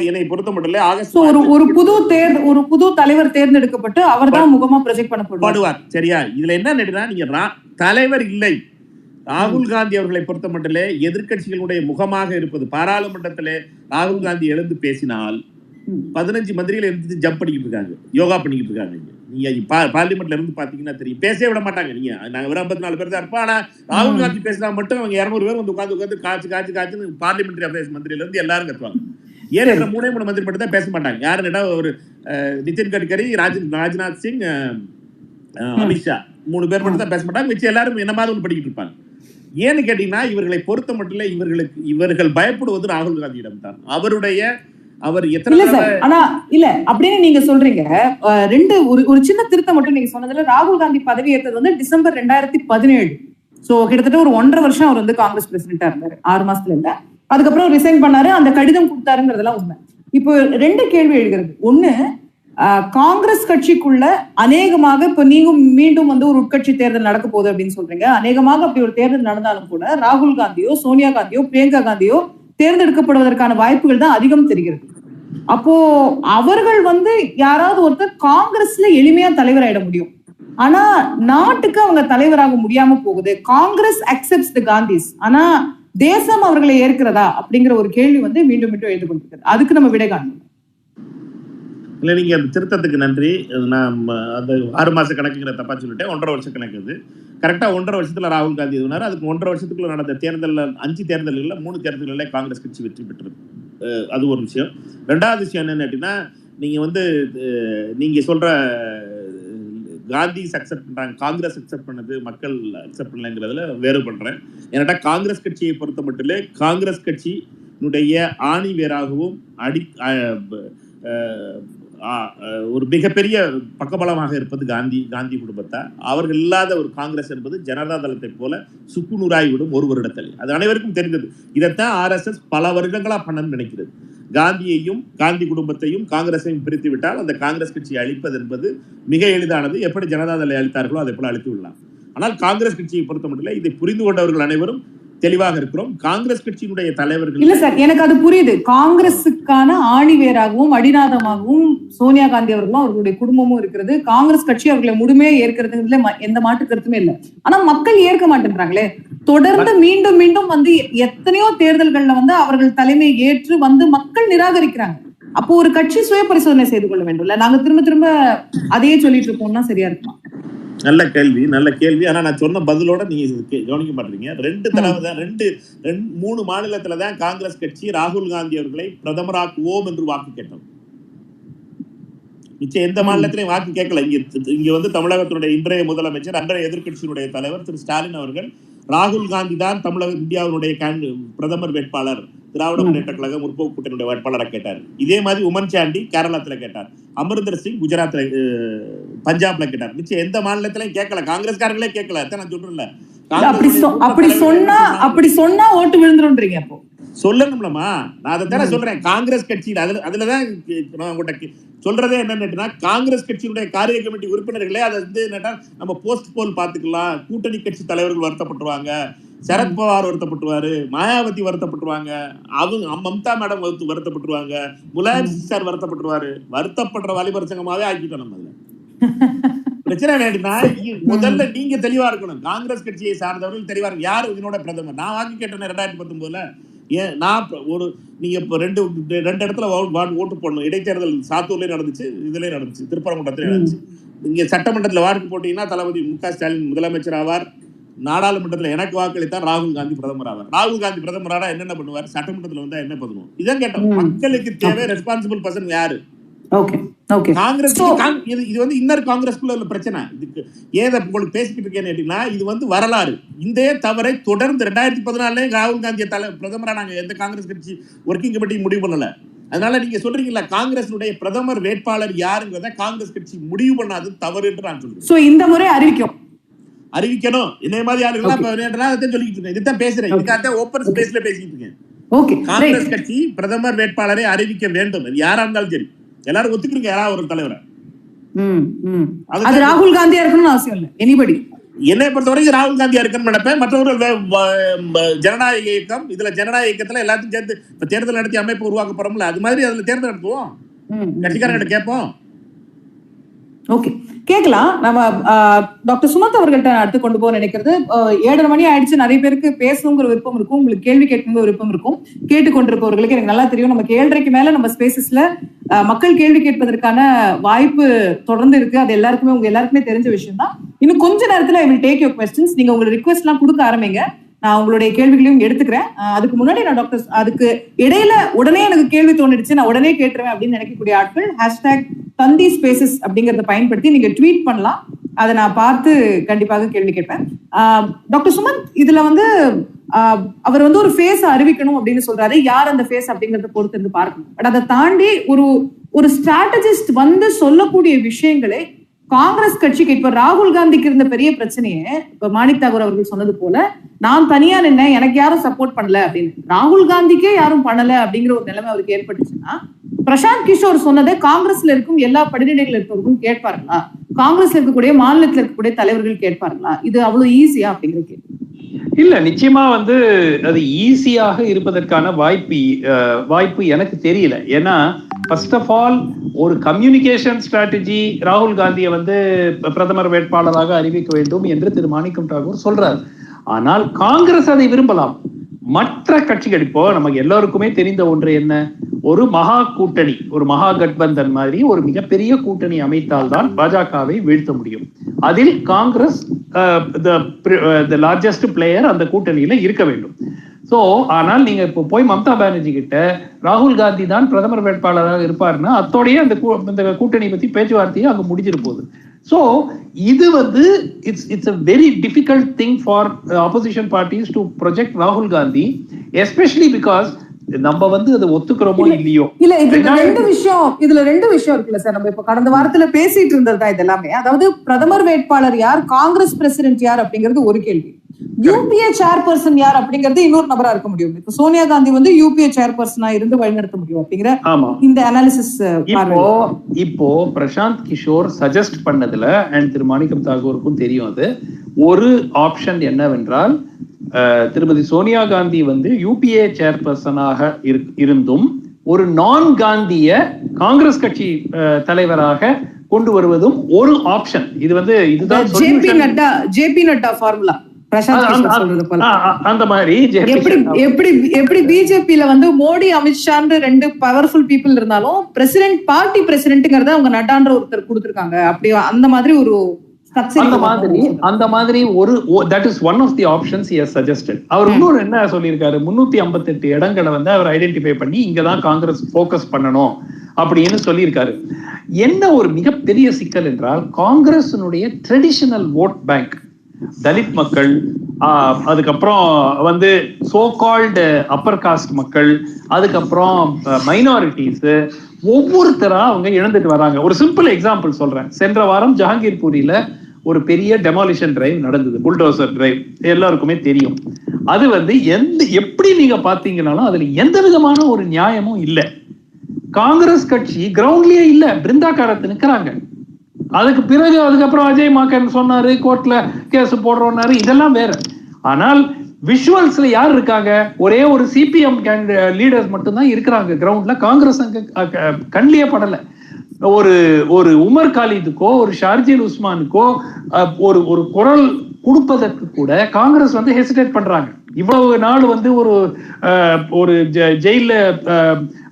என்னை பொறுத்த மட்டும் ஆகஸ்ட் ஒரு புது தலைவர் தேர்ந்தெடுக்கப்பட்டு அவர் தான் முகமா ப்ரொஜெக்ட் பண்ணப்படுவார். சரியா? இதுல என்ன நீங்க தலைவர் இல்லை, ராகுல் காந்தி அவர்களை பொறுத்த மட்டும் எதிர்கட்சிகளுடைய முகமாக இருப்பது. பாராளுமன்றத்திலே ராகுல் காந்தி எழுந்து பேசினால் 15 மந்திரிகள் எழுந்து ஜம்ப் பண்ணிக்கிட்டு இருக்காங்க, யோகா பண்ணிக்கிட்டு இருக்காங்க. நீங்க பார்லிமெண்ட்ல இருந்து பாத்தீங்கன்னா தெரியும், பேசவே விட மாட்டாங்க. நாங்க 54 பேர் தான் இருப்போம், ஆனா ராகுல் காந்தி பேசினா மட்டும் அவங்க 200 பேர் வந்து உட்காந்து காய்ச்சி பார்லிமெண்டரி அஃபேர்ஸ் மந்திரில இருந்து எல்லாரும் கத்துவாங்க. ஏன் 3 மந்திரி மட்டும் தான் பேச மாட்டாங்க. யாருன்னா ஒரு நிதின் கட்கரி, ராஜ்நாத் சிங், அமித்ஷா 3 பேர் மட்டும் தான் பேச மாட்டாங்க. மிச்சம் எல்லாரும் என்ன மாதிரி ஒன்று படிக்கிட்டு இருப்பாங்க. ஏன்னு கேட்டீங்கன்னா இவர்களை பொறுத்த மட்டும் இவர்கள் பயப்படுவது ராகுல் காந்தியிடம் தான். அவர் அப்படின்னு நீங்க சொல்றீங்க. ஒரு சின்ன திருத்தம் மட்டும் நீங்க சொன்னதுல, ராகுல் காந்தி பதவி ஏற்றது வந்து டிசம்பர் 2017. சோ கிட்டத்தட்ட ஒரு 1.5 வருஷம் அவர் வந்து காங்கிரஸ் பிரசிடென்டா இருந்தாரு. 6 மாசத்துல இல்ல, அதுக்கப்புறம் ரிசைன் பண்ணாரு, அந்த கடிதம் கொடுத்தாருங்கிறதெல்லாம் உண்மை. இப்போ 2 கேள்வி எழுகிறது. ஒண்ணு, காங்கிரஸ் கட்சிக்குள்ள அநேகமாக இப்ப நீங்க மீண்டும் வந்து ஒரு உட்கட்சி தேர்தல் நடக்க போகுது அப்படின்னு சொல்றீங்க. அநேகமாக அப்படி ஒரு தேர்தல் நடந்தாலும் கூட ராகுல் காந்தியோ சோனியா காந்தியோ பிரியங்கா காந்தியோ தேர்ந்தெடுக்கப்படுவதற்கான வாய்ப்புகள் தான் அதிகம் தெரிகிறது. அப்போ அவர்கள் வந்து யாராவது ஒருத்தர் காங்கிரஸ்ல எளிமையா தலைவராயிட முடியும், ஆனா நாட்டுக்கு அவங்க தலைவராக முடியாம போகுது. காங்கிரஸ் அக்செப்ட்ஸ் தி காந்திஸ், ஆனா தேசம் அவர்களை ஏற்கிறதா அப்படிங்கிற ஒரு கேள்வி வந்து மீண்டும் மீண்டும் எழுந்து கொண்டிருக்கிறது. அதுக்கு நம்ம விடை காணணும். இல்லை, நீங்க அந்த திருத்தத்துக்கு நன்றி. நான் அந்த 6 மாச கணக்குங்கிற தப்பா சொல்லிட்டேன். 1.5 வருஷ கணக்கு. அது கரெக்டா 1.5 வருஷத்துல ராகுல் காந்தி இருந்தார். அதுக்கு 1.5 வருஷத்துக்குள்ள நடந்த தேர்தலில் 5 தேர்தல்களில் 3 தேர்தல்களில் காங்கிரஸ் கட்சி வெற்றி பெற்றது. அது ஒரு விஷயம். 2வது விஷயம் என்னன்னு கேட்டீங்கன்னா, நீங்க வந்து நீங்க சொல்ற காந்தி அக்செப்ட் பண்றாங்க, காங்கிரஸ் அக்செப்ட் பண்ணது மக்கள் அக்செப்ட் பண்ணலங்கிறதுல வேறு பண்றேன். ஏன்னா காங்கிரஸ் கட்சியை பொறுத்த மட்டும் காங்கிரஸ் கட்சியினுடைய ஆணி வேராகவும் ஒரு மிகப்பெரிய பக்கபலமாக இருப்பது காந்தி குடும்பத்தை. அவர்கள் இல்லாத ஒரு காங்கிரஸ் என்பது ஜனதா தளத்தை போல சுக்குநூறாய் விடும் ஒரு வருடத்தில். அது அனைவருக்கும் தெரிந்தது. இதைத்தான் RSS பல வருடங்களா பண்ணணும்னு நினைக்கிறது. காந்தியையும் காந்தி குடும்பத்தையும் காங்கிரஸையும் பிரித்து விட்டால் அந்த காங்கிரஸ் கட்சியை அழிப்பது என்பது மிக எளிதானது. எப்படி ஜனதா தளை அழித்தார்களோ அதை போல அழித்து விடலாம். ஆனால் காங்கிரஸ் கட்சியை பொறுத்த மட்டும் இதை புரிந்து கொண்டவர்கள் அனைவரும் தெளிவாக இருக்கிறோம். காங்கிரஸ் கட்சியினுடைய தலைவர்கள் இல்ல சார், எனக்கு அது புரியுது. காங்கிரஸுக்கான ஆணிவேராகவும் அடிநாதமாகவும் சோனியா காந்தி அவர்களும் அவர்களுடைய குடும்பமும் இருக்கிறது. காங்கிரஸ் கட்சி அவர்களை முழுமையா ஏற்கிறதுல எந்த மாற்று கருத்துமே இல்லை. ஆனா மக்கள் ஏற்க மாட்டேன்றாங்களே. தொடர்ந்து மீண்டும் மீண்டும் வந்து எத்தனையோ தேர்தல்கள்ல வந்து அவர்கள் தலைமை ஏற்று வந்து மக்கள் நிராகரிக்கிறாங்க. அப்போ ஒரு கட்சி சுய பரிசோதனை செய்து கொள்ள வேண்டும். இல்ல நாங்க திரும்ப திரும்ப அதையே சொல்லிட்டு இருக்கோம்னா சரியா இருக்குமா? நல்ல கேள்வி. ஆனா நான் சொன்ன பதிலோட நீங்க கவனிக்க மாட்டீங்க. 2 தடவை தான் 3 மாநிலத்துல தான் காங்கிரஸ் கட்சி ராகுல் காந்தி அவர்களை பிரதமராக்குவோம் என்று வாக்கு கேட்டோம். மிச்சம் எந்த மாநிலத்திலையும் வாக்கு கேட்கல. இங்க வந்து தமிழகத்தினுடைய இன்றைய முதலமைச்சர் அன்றைய எதிர்கட்சியினுடைய தலைவர் திரு ஸ்டாலின் அவர்கள் ராகுல் காந்தி தான் இந்தியாவினுடைய பிரதமர் வேட்பாளர், திராவிட முன்னேற்ற கழக முற்போக்கு கூட்டணியுடைய வேட்பாளரை கேட்டார். இதே மாதிரி உமன் சாண்டி கேரளத்துல கேட்டார், அமரிந்தர் சிங் குஜராத்ல பஞ்சாப்ல கேட்டார். மிச்சம் எந்த மாநிலத்திலையும் கேட்கல, காங்கிரஸ்காரங்களே கேட்கல. நான் சொல்றேன்ல, அப்படி சொன்னா ஓட்டு விழுந்துருன்றீங்க. அப்போ சொல்லணும்லமா. நான் அதை தானே சொல்றேன். காங்கிரஸ் கட்சியில் அதுலதான் நான் உங்கள்கிட்ட சொல்றதே என்னன்னா, காங்கிரஸ் கட்சியினுடைய காரிய கமிட்டி உறுப்பினர்களே அதை வந்து என்னன்னா, நம்ம போஸ்ட் போல் பார்த்துக்கலாம், கூட்டணி கட்சி தலைவர்கள் வருத்தப்பட்டுருவாங்க, சரத்பவார் வருத்தப்பட்டுருவாரு, மாயாவதி வருத்தப்பட்டுருவாங்க, அவங்க மம்தா மேடம் வருத்தப்பட்டுருவாங்க, முலாயம் சார் வருத்தப்பட்டுருவாரு. வருத்தப்படுற வாலிபர் சங்கமாவே ஆக்கிட்டோம் நம்ம. அதுல பிரச்சனை என்னன்னா, முதல்ல நீங்க தெளிவா இருக்கணும். காங்கிரஸ் கட்சியை சார்ந்தவர்கள் தெளிவா இருக்கு. யாரு இதனோட பிரதமர்? நான் வாங்கி கேட்டேன் 2019. ஏன் நான் ஒரு நீங்க இப்போ ரெண்டு இடத்துல ஓட்டு போடணும். இடைத்தேர்தல் சாத்தூர்லயும் நடந்துச்சு, இதுலயும் நடந்துச்சு, திருப்பரங்குன்றத்திலயும் நடந்துச்சு. இங்க சட்டமன்றத்தில் வாக்கு போட்டீங்கன்னா தளபதி மு.க. ஸ்டாலின் முதலமைச்சர் ஆவார். நாடாளுமன்றத்தில் எனக்கு வாக்களித்தார் ராகுல் காந்தி பிரதமர் ஆவார். ராகுல் காந்தி பிரதமராக என்னென்ன பண்ணுவார், சட்டமன்றத்தில் வந்தா என்ன பண்ணுவோம், இதான் கேட்டோம். மக்களுக்கு தேவை ரெஸ்பான்சிபிள் பர்சன் யாரு? காங்கிரஸ். இது வந்து இன்னர் காங்கிரஸ்குள்ள உள்ள பிரச்சனை. இதுக்கு ஏதை உங்களுக்கு பேசிக்கிட்டு இருக்கேன்னா, இது வந்து வரலாறு. இந்த தவறை தொடர்ந்து 2014 ராகுல் காந்தியை பிரதமரா நாங்க எந்த காங்கிரஸ் கட்சி ஒர்க்கிங் கமிட்டி முடிவு பண்ணல. அதனால நீங்க சொல்றீங்களா காங்கிரஸுடைய பிரதமர் வேட்பாளர் யாருங்கிறத காங்கிரஸ் கட்சி முடிவு பண்ணாது தவறு என்று நான் சொல்றேன். இந்த முறை அறிவிக்கணும். என்ன மாதிரி ஆளுங்கெல்லாம் சொல்லிட்டு இருக்கேன். இதுதான் பேசுறேன். இதுக்காக ஓப்பன் ஸ்பேஸ்ல பேசிட்டு இருக்கேன். காங்கிரஸ் கட்சி பிரதமர் வேட்பாளரை அறிவிக்க வேண்டும். யாரா இருந்தாலும் சரி, எல்லாரும் ஒத்துக்கிறீங்க. யாராவது ஒரு தலைவரை ராகுல் காந்தியா இருக்கணும்னு அவசியம் இல்லை. எனிபடி என்னை பொறுத்தவரைக்கும் ராகுல் காந்தியா இருக்கணும்னு நினைப்பேன். மற்றவர்கள் ஜனநாயக இயக்கம், இதுல ஜனநாயக இயக்கத்துல எல்லாத்தையும் சேர்த்து இப்ப தேர்தல் நடத்தி அமைப்பு உருவாக்க போறோம்ல, அது மாதிரி அதுல தேர்தல் நடத்துவோம். கட்சிக்காரர்கிட்ட கேட்போம். ஓகே, கேட்கலாம். நம்ம டாக்டர் சுமந்த் அவர்கள்ட்ட அடுத்து கொண்டு போக நினைக்கிறது, 7:30 மணி ஆயிடுச்சு. நிறைய பேருக்கு பேசணுங்கிற விருப்பம் இருக்கும், உங்களுக்கு கேள்வி கேட்கணுங்கிற விருப்பம் இருக்கும். கேட்டுக்கொண்டிருப்பவர்களுக்கு எனக்கு நல்லா தெரியும், நமக்கு 7:30க்கு மேல நம்ம ஸ்பேசஸ்ல மக்கள் கேள்வி கேட்பதற்கான வாய்ப்பு தொடர்ந்து இருக்கு. அது எல்லாருக்குமே உங்க எல்லாருக்குமே தெரிஞ்ச விஷயம் தான். இன்னும் கொஞ்ச நேரத்துல I will take your questions. நீங்க உங்களோட ரிக்வெஸ்ட் எல்லாம் கொடுக்க ஆரம்பிங்க, நான் உங்களுடைய கேள்விகளையும் எடுத்துக்கிறேன். அதுக்கு முன்னாடி நான் டாக்டர் அதுக்கு இடையில உடனே எனக்கு கேள்வி தோணிடுச்சு, நான் உடனே கேட்டுருவேன் அப்படின்னு நினைக்கக்கூடிய ஆட்கள் #தந்தி ஸ்பேசஸ் அப்படிங்கறத பயன்படுத்தி நீங்க ட்வீட் பண்ணலாம். அதை நான் பார்த்து கண்டிப்பாக கேள்வி கேட்பேன். டாக்டர் சுமந்த், இதுல வந்து அவர் வந்து ஒரு ஃபேஸ் அறிவிக்கணும் அப்படின்னு சொல்றாரு. யார் அந்த ஃபேஸ் அப்படிங்கறத பொறுத்து இருந்து பார்க்கணும். பட் அதை தாண்டி ஒரு ஸ்ட்ராட்டஜிஸ்ட் வந்து சொல்லக்கூடிய விஷயங்களை காங்கிரஸ் கட்சிக்கு, இப்ப ராகுல் காந்திக்கு இருந்த பெரிய பிரச்சனையே, இப்ப மாணிக் தாகூர் அவர்கள் சொன்னது போல, நான் தனியா நின்னேன், எனக்கு யாரும் சப்போர்ட் பண்ணல அப்படின்னு, ராகுல் காந்திக்கே யாரும் பண்ணல அப்படிங்கிற ஒரு நிலைமை அவருக்கு ஏற்பட்டுச்சுன்னா, பிரசாந்த் கிஷோர் சொன்னதை காங்கிரஸ்ல இருக்கும் எல்லா படிநிலைகள் இருப்பவர்களும் கேட்பார்களா? காங்கிரஸ்ல இருக்கக்கூடிய மாநிலத்தில் இருக்கக்கூடிய தலைவர்கள் கேட்பார்களா? இது அவ்வளவு ஈஸியா அப்படிங்கிற கேள்வி. இல்ல, நிச்சயமா வந்து அது ஈஸியாக இருப்பதற்கான வாய்ப்பு எனக்கு தெரியல. ஏன்னா ஃபர்ஸ்ட் ஆஃப் ஆல் ஒரு கம்யூனிகேஷன் ஸ்ட்ராட்டஜி ராகுல் காந்தியை வந்து பிரதமர் வேட்பாளராக அறிவிக்க வேண்டும் என்று திரு மாணிக்கம் தாகூர் சொல்றாரு. ஆனால் காங்கிரஸ் அதை விரும்பலாம். மற்ற கட்சிகள், இப்போ நமக்கு எல்லோருக்குமே தெரிந்த ஒன்று என்ன, ஒரு மகா கூட்டணி, ஒரு மகா கட்பந்தன் மாதிரி ஒரு மிகப்பெரிய கூட்டணி அமைத்தால்தான் பாஜகவை வீழ்த்த முடியும். அதில் காங்கிரஸ் the largest player அந்த கூட்டணியில இருக்க வேண்டும். சோ ஆனால் நீங்க இப்போ போய் மம்தா பானர்ஜி கிட்ட ராகுல் காந்தி தான் பிரதமர் வேட்பாளராக இருப்பாருன்னா அத்தோடைய அந்த கூட்டணி பத்தி பேச்சுவார்த்தையை அங்க முடிஞ்சிரு போகுது. So இது வந்து it's a very difficult thing for opposition parties to project Rahul Gandhi, especially because நம்ம வந்து அதை ஒத்துக்கிறோமோ இல்லையோ. இல்ல, இதுல ரெண்டு விஷயம் இருக்குல்ல சார். நம்ம இப்ப கடந்த வாரத்துல பேசிட்டு இருந்ததுதான் இது எல்லாமே. அதாவது பிரதமர் வேட்பாளர் யார், காங்கிரஸ் பிரசிடென்ட் யார் அப்படிங்கிறது ஒரு கேள்வி, யூபிஏ சேர்பர்சன் யார் அப்படிங்கிறது இன்னொரு நபரா இருக்க முடியும். இப்ப சோனியா காந்தி வந்து யூபிஏ சேர்பர்சனா இருந்து வழிநடத்த முடியும் அப்படிங்கிற இந்த அனாலிசிஸ். இப்போ பிரசாந்த் கிஷோர் சஜஸ்ட் பண்ணதுல அண்ட் திரு மாணிக்கம் தாகூருக்கும் தெரியும், அது ஒரு ஆப்ஷன் என்னவென்றால், திருமதி சோனியா காந்தி வந்து யூபிஏ சேர்பர்சனாக இருந்தும் ஒரு நான் காந்திய காங்கிரஸ் கட்சி தலைவராக கொண்டு வருவதும் ஒரு ஆப்ஷன். இது வந்து இதுதான் ஜேபி நட்டா ஃபார்முலா. அந்த மாதிரி எப்படி பிஜேபியில வந்து மோடி, அமித்ஷான்ற ரெண்டு பவர்ஃபுல் பீப்புள் இருந்தாலும் பிரசிடென்ட், பார்ட்டி பிரசிடென்ட்ங்கறத அவங்க நட்டான்ற ஒருத்தர் கொடுத்திருக்காங்க. அப்படி அந்த மாதிரி ஒரு அந்த மாதிரி ஒரு that is one of the options he has suggested. அவர் இன்னொரு என்ன சொல்லியிருக்காரு, 358 இடங்களை வந்து அவர் ஐடென்டிஃபை பண்ணி இங்கதான் காங்கிரஸ் போக்கஸ் பண்ணணும் அப்படின்னு சொல்லியிருக்காரு. என்ன ஒரு மிகப்பெரிய சிக்கல் என்றால், காங்கிரஸினுடைய ட்ரெடிஷனல் ஓட் பேங்க், தலித் மக்கள், அதுக்கப்புறம் வந்து சோ கால்டு அப்பர் காஸ்ட் மக்கள், அதுக்கப்புறம் மைனாரிட்டிஸ், ஒவ்வொருத்தரா அவங்க இழந்துட்டு வராங்க. ஒரு சிம்பிள் எக்ஸாம்பிள் சொல்றேன். சென்ற வாரம் ஜஹாங்கீர்பூரியில ஒரு பெரிய டெமாலிஷன் டிரைவ் நடந்தது, புல்டோசர் டிரைவ், எல்லாருக்குமே தெரியும். அது வந்து எப்படி நீங்க பாத்தீங்கன்னாலும் அதுல எந்த விதமான ஒரு நியாயமும் இல்லை. காங்கிரஸ் கட்சி கிரவுண்ட்லயே இல்ல, பிருந்தாக்காரத்து நிக்கிறாங்க. அதுக்கப்புறம் அஜய் மாக்கன் சொன்னாரு கோர்ட்ல கேஸ் போடுறோம்னாரு, இதெல்லாம் வேற. ஆனால் விஷுவல்ஸ்ல யார் இருக்காங்க? ஒரே ஒரு சிபிஎம் லீடர்ஸ் மட்டும்தான் இருக்கிறாங்க கிரவுண்ட்ல. காங்கிரஸ் கண்ணிலே படல. ஒரு உமர் காலிதுக்கோ ஒரு ஷார்ஜில் உஸ்மானுக்கோ ஒரு குரல் கொடுப்பதற்கு கூட காங்கிரஸ் வந்து ஹெசிடேட் பண்றாங்க. இவ்வளவு நாள் வந்து ஒரு ஜெயில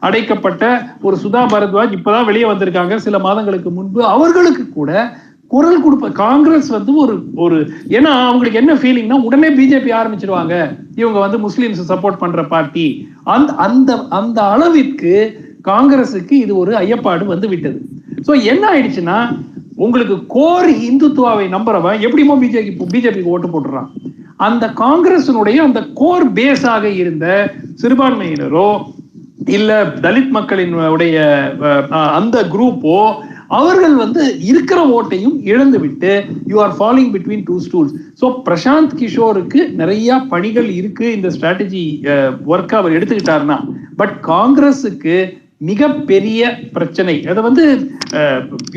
அடைக்கப்பட்ட ஒரு சுதா பரத்வாஜ் இப்பதான் வெளியே வந்திருக்காங்க சில மாதங்களுக்கு முன்பு. அவர்களுக்கு கூட குரல் கொடுப்ப காங்கிரஸ் வந்து ஒரு ஏன்னா அவங்களுக்கு என்ன ஃபீலிங்னா உடனே பிஜேபி ஆரம்பிச்சிருவாங்க, இவங்க வந்து முஸ்லிம்ஸ் சப்போர்ட் பண்ற பார்ட்டி. அந்த அளவிற்கு காங்கிரஸுக்கு இது ஒரு ஐயப்பாடு வந்து விட்டது. சோ என்ன ஆயிடுச்சுன்னா, உங்களுக்கு கோர் இந்துத்துவாவை நம்புறவன் எப்படிமோ பிஜேபிக்கு ஓட்டு போட்டுறான். அந்த காங்கிரஸினுடைய அந்த கோர் பேஸாக இருந்த சிறுபான்மையினரோ இல்ல தலித் மக்களின் உடைய அந்த குரூப்போ அவர்கள் வந்து இருக்கிற ஓட்டையும் இழந்து விட்டு you are falling between two stools. So Prashant கிஷோருக்கு நிறைய பணிகள் இருக்கு, இந்த ஸ்ட்ராட்டஜி ஒர்க் அவர் எடுத்துக்கிட்டாருன்னா. பட் காங்கிரஸுக்கு மிகப்பெரிய பிரச்சனை அதை வந்து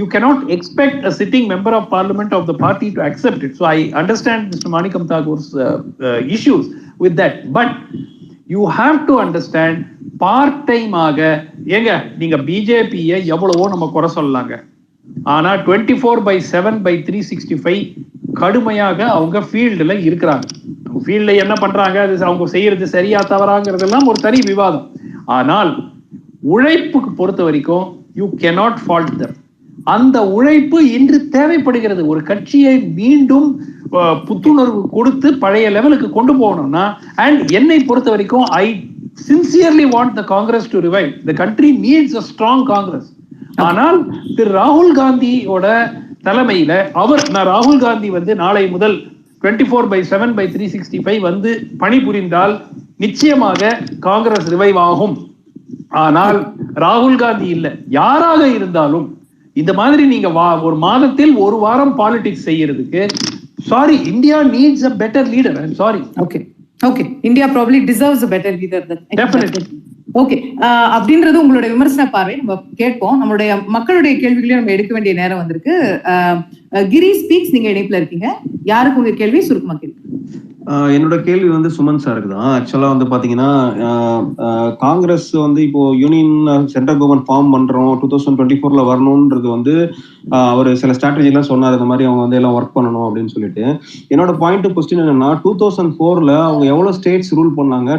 you cannot expect a sitting member of parliament of the party to accept it. So I understand Mr. Manikam Thakur's issues with that, but you have to understand part time ஆக ஏங்க நீங்க பிஜேபியை எவ்வளவோ நம்ம குறை சொல்லலாங்க, ஆனா 24/7/365 கடுமையாக அவங்க ஃபீல்டுல இருக்கிறாங்க. ஃபீல்ட்ல என்ன பண்றாங்க, அது அவங்க செய்யறது சரியா தவறாங்கிறதெல்லாம் ஒரு தனி விவாதம். ஆனால் உழைப்புக்கு பொறுத்த வரைக்கும் யூ cannot fault them. அந்த உழைப்பு இன்று தேவைப்படுகிறது. ஒரு கட்சியை மீண்டும் புத்துணர்வு கொடுத்து பழைய லெவலுக்கு கொண்டு போகணும்னா, அண்ட் என்னை பொறுத்த வரைக்கும் ஐ sincerely want the Congress to revive. The country needs a strong Congress. ஆனால் திரு ராகுல் காந்தியோட தலைமையில நான் ராகுல் காந்தி வந்து நாளை முதல் 24/7/365 வந்து பணிபுரிந்தால் நிச்சயமாக காங்கிரஸ் ரிவைவ் ஆகும். ஆனால் ராகுல் காந்தி இல்ல, யாராக இருந்தாலும் இந்த மாதிரி நீங்க ஒரு மாதத்தில் ஒரு வாரம் பாலிடிக்ஸ் செய்யறதுக்கு, sorry, India needs a better leader. I'm sorry. Okay, India probably deserves a better leader. Definitely. Okay, அப்படின்றது உங்களுடைய விமர்சன பார்வை நம்ம கேட்போம். நம்மளுடைய மக்களுடைய கேள்விகளையும் நம்ம எடுக்க வேண்டிய நேரம் வந்திருக்கு. கிரி ஸ்பீக்ஸ், நீங்க இணைப்புல இருக்கீங்க. யாருக்கு உங்க கேள்வி சுருக்கமா கேள்வி? என்னோட கேள்வி வந்து சுமன் சாருக்கு தான். ஆக்சுவலா வந்து பாத்தீங்கன்னா காங்கிரஸ் வந்து இப்போ யூனியன் சென்ட்ரல் கவர்மெண்ட் ஃபார்ம் பண்றோம் 2024 வரணும்ன்றது வந்து அவர் சில ஸ்ட்ராட்டஜி எல்லாம் சொன்னார், இந்த மாதிரி அவங்க வந்து எல்லாம் ஒர்க் பண்ணணும் அப்படின்னு சொல்லிட்டு. என்னோட பாயிண்ட் கொஸ்டின் என்னன்னா, 2004 அவங்க எவ்வளவு ஸ்டேட்ஸ் ரூல் பண்ணாங்க,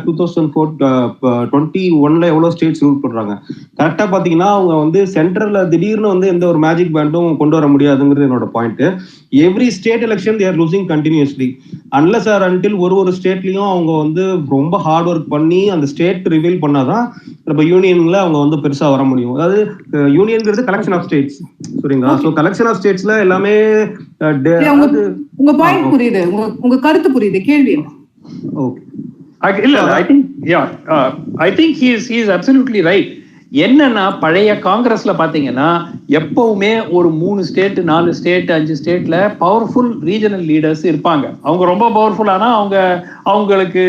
2021 எவ்வளவு ஸ்டேட்ஸ் ரூல் பண்றாங்க. கரெக்டா பாத்தீங்கன்னா அவங்க வந்து சென்ட்ரல்ல திடீர்னு வந்து எந்த ஒரு மேஜிக் பேண்டும் கொண்டு வர முடியாதுங்கிறது என்னோட point. Every state election they are losing continuously unless or until ஒரு ஸ்டேட்லயும் அவங்க வந்து ரொம்ப ஹார்ட் ஒர்க் பண்ணி அந்த ஸ்டேட் ரிவீல் பண்ணாதான் இப்ப யூனியன்ல அவங்க வந்து பெருசா வர முடியும். அதாவது யூனியன்ங்கிறது கலெக்ஷன் ஆஃப் ஸ்டேட்ஸ், சரிங்களா? சோ கலெக்ஷன் ஆஃப் ஸ்டேட்ஸ்ல எல்லாமே உங்க பாயிண்ட் புரியுது, உங்க கருத்து புரியுது, கேள்வி ஓகே இல்ல I think he is absolutely right. என்னன்னா பழைய காங்கிரஸ்ல பாத்தீங்கன்னா எப்பவுமே ஒரு 3 ஸ்டேட் 4 ஸ்டேட் 5 ஸ்டேட்ல பவர்ஃபுல் ரீஜனல் லீடர்ஸ் இருப்பாங்க. அவங்க ரொம்ப பவர்ஃபுல் ஆனா அவங்களுக்கு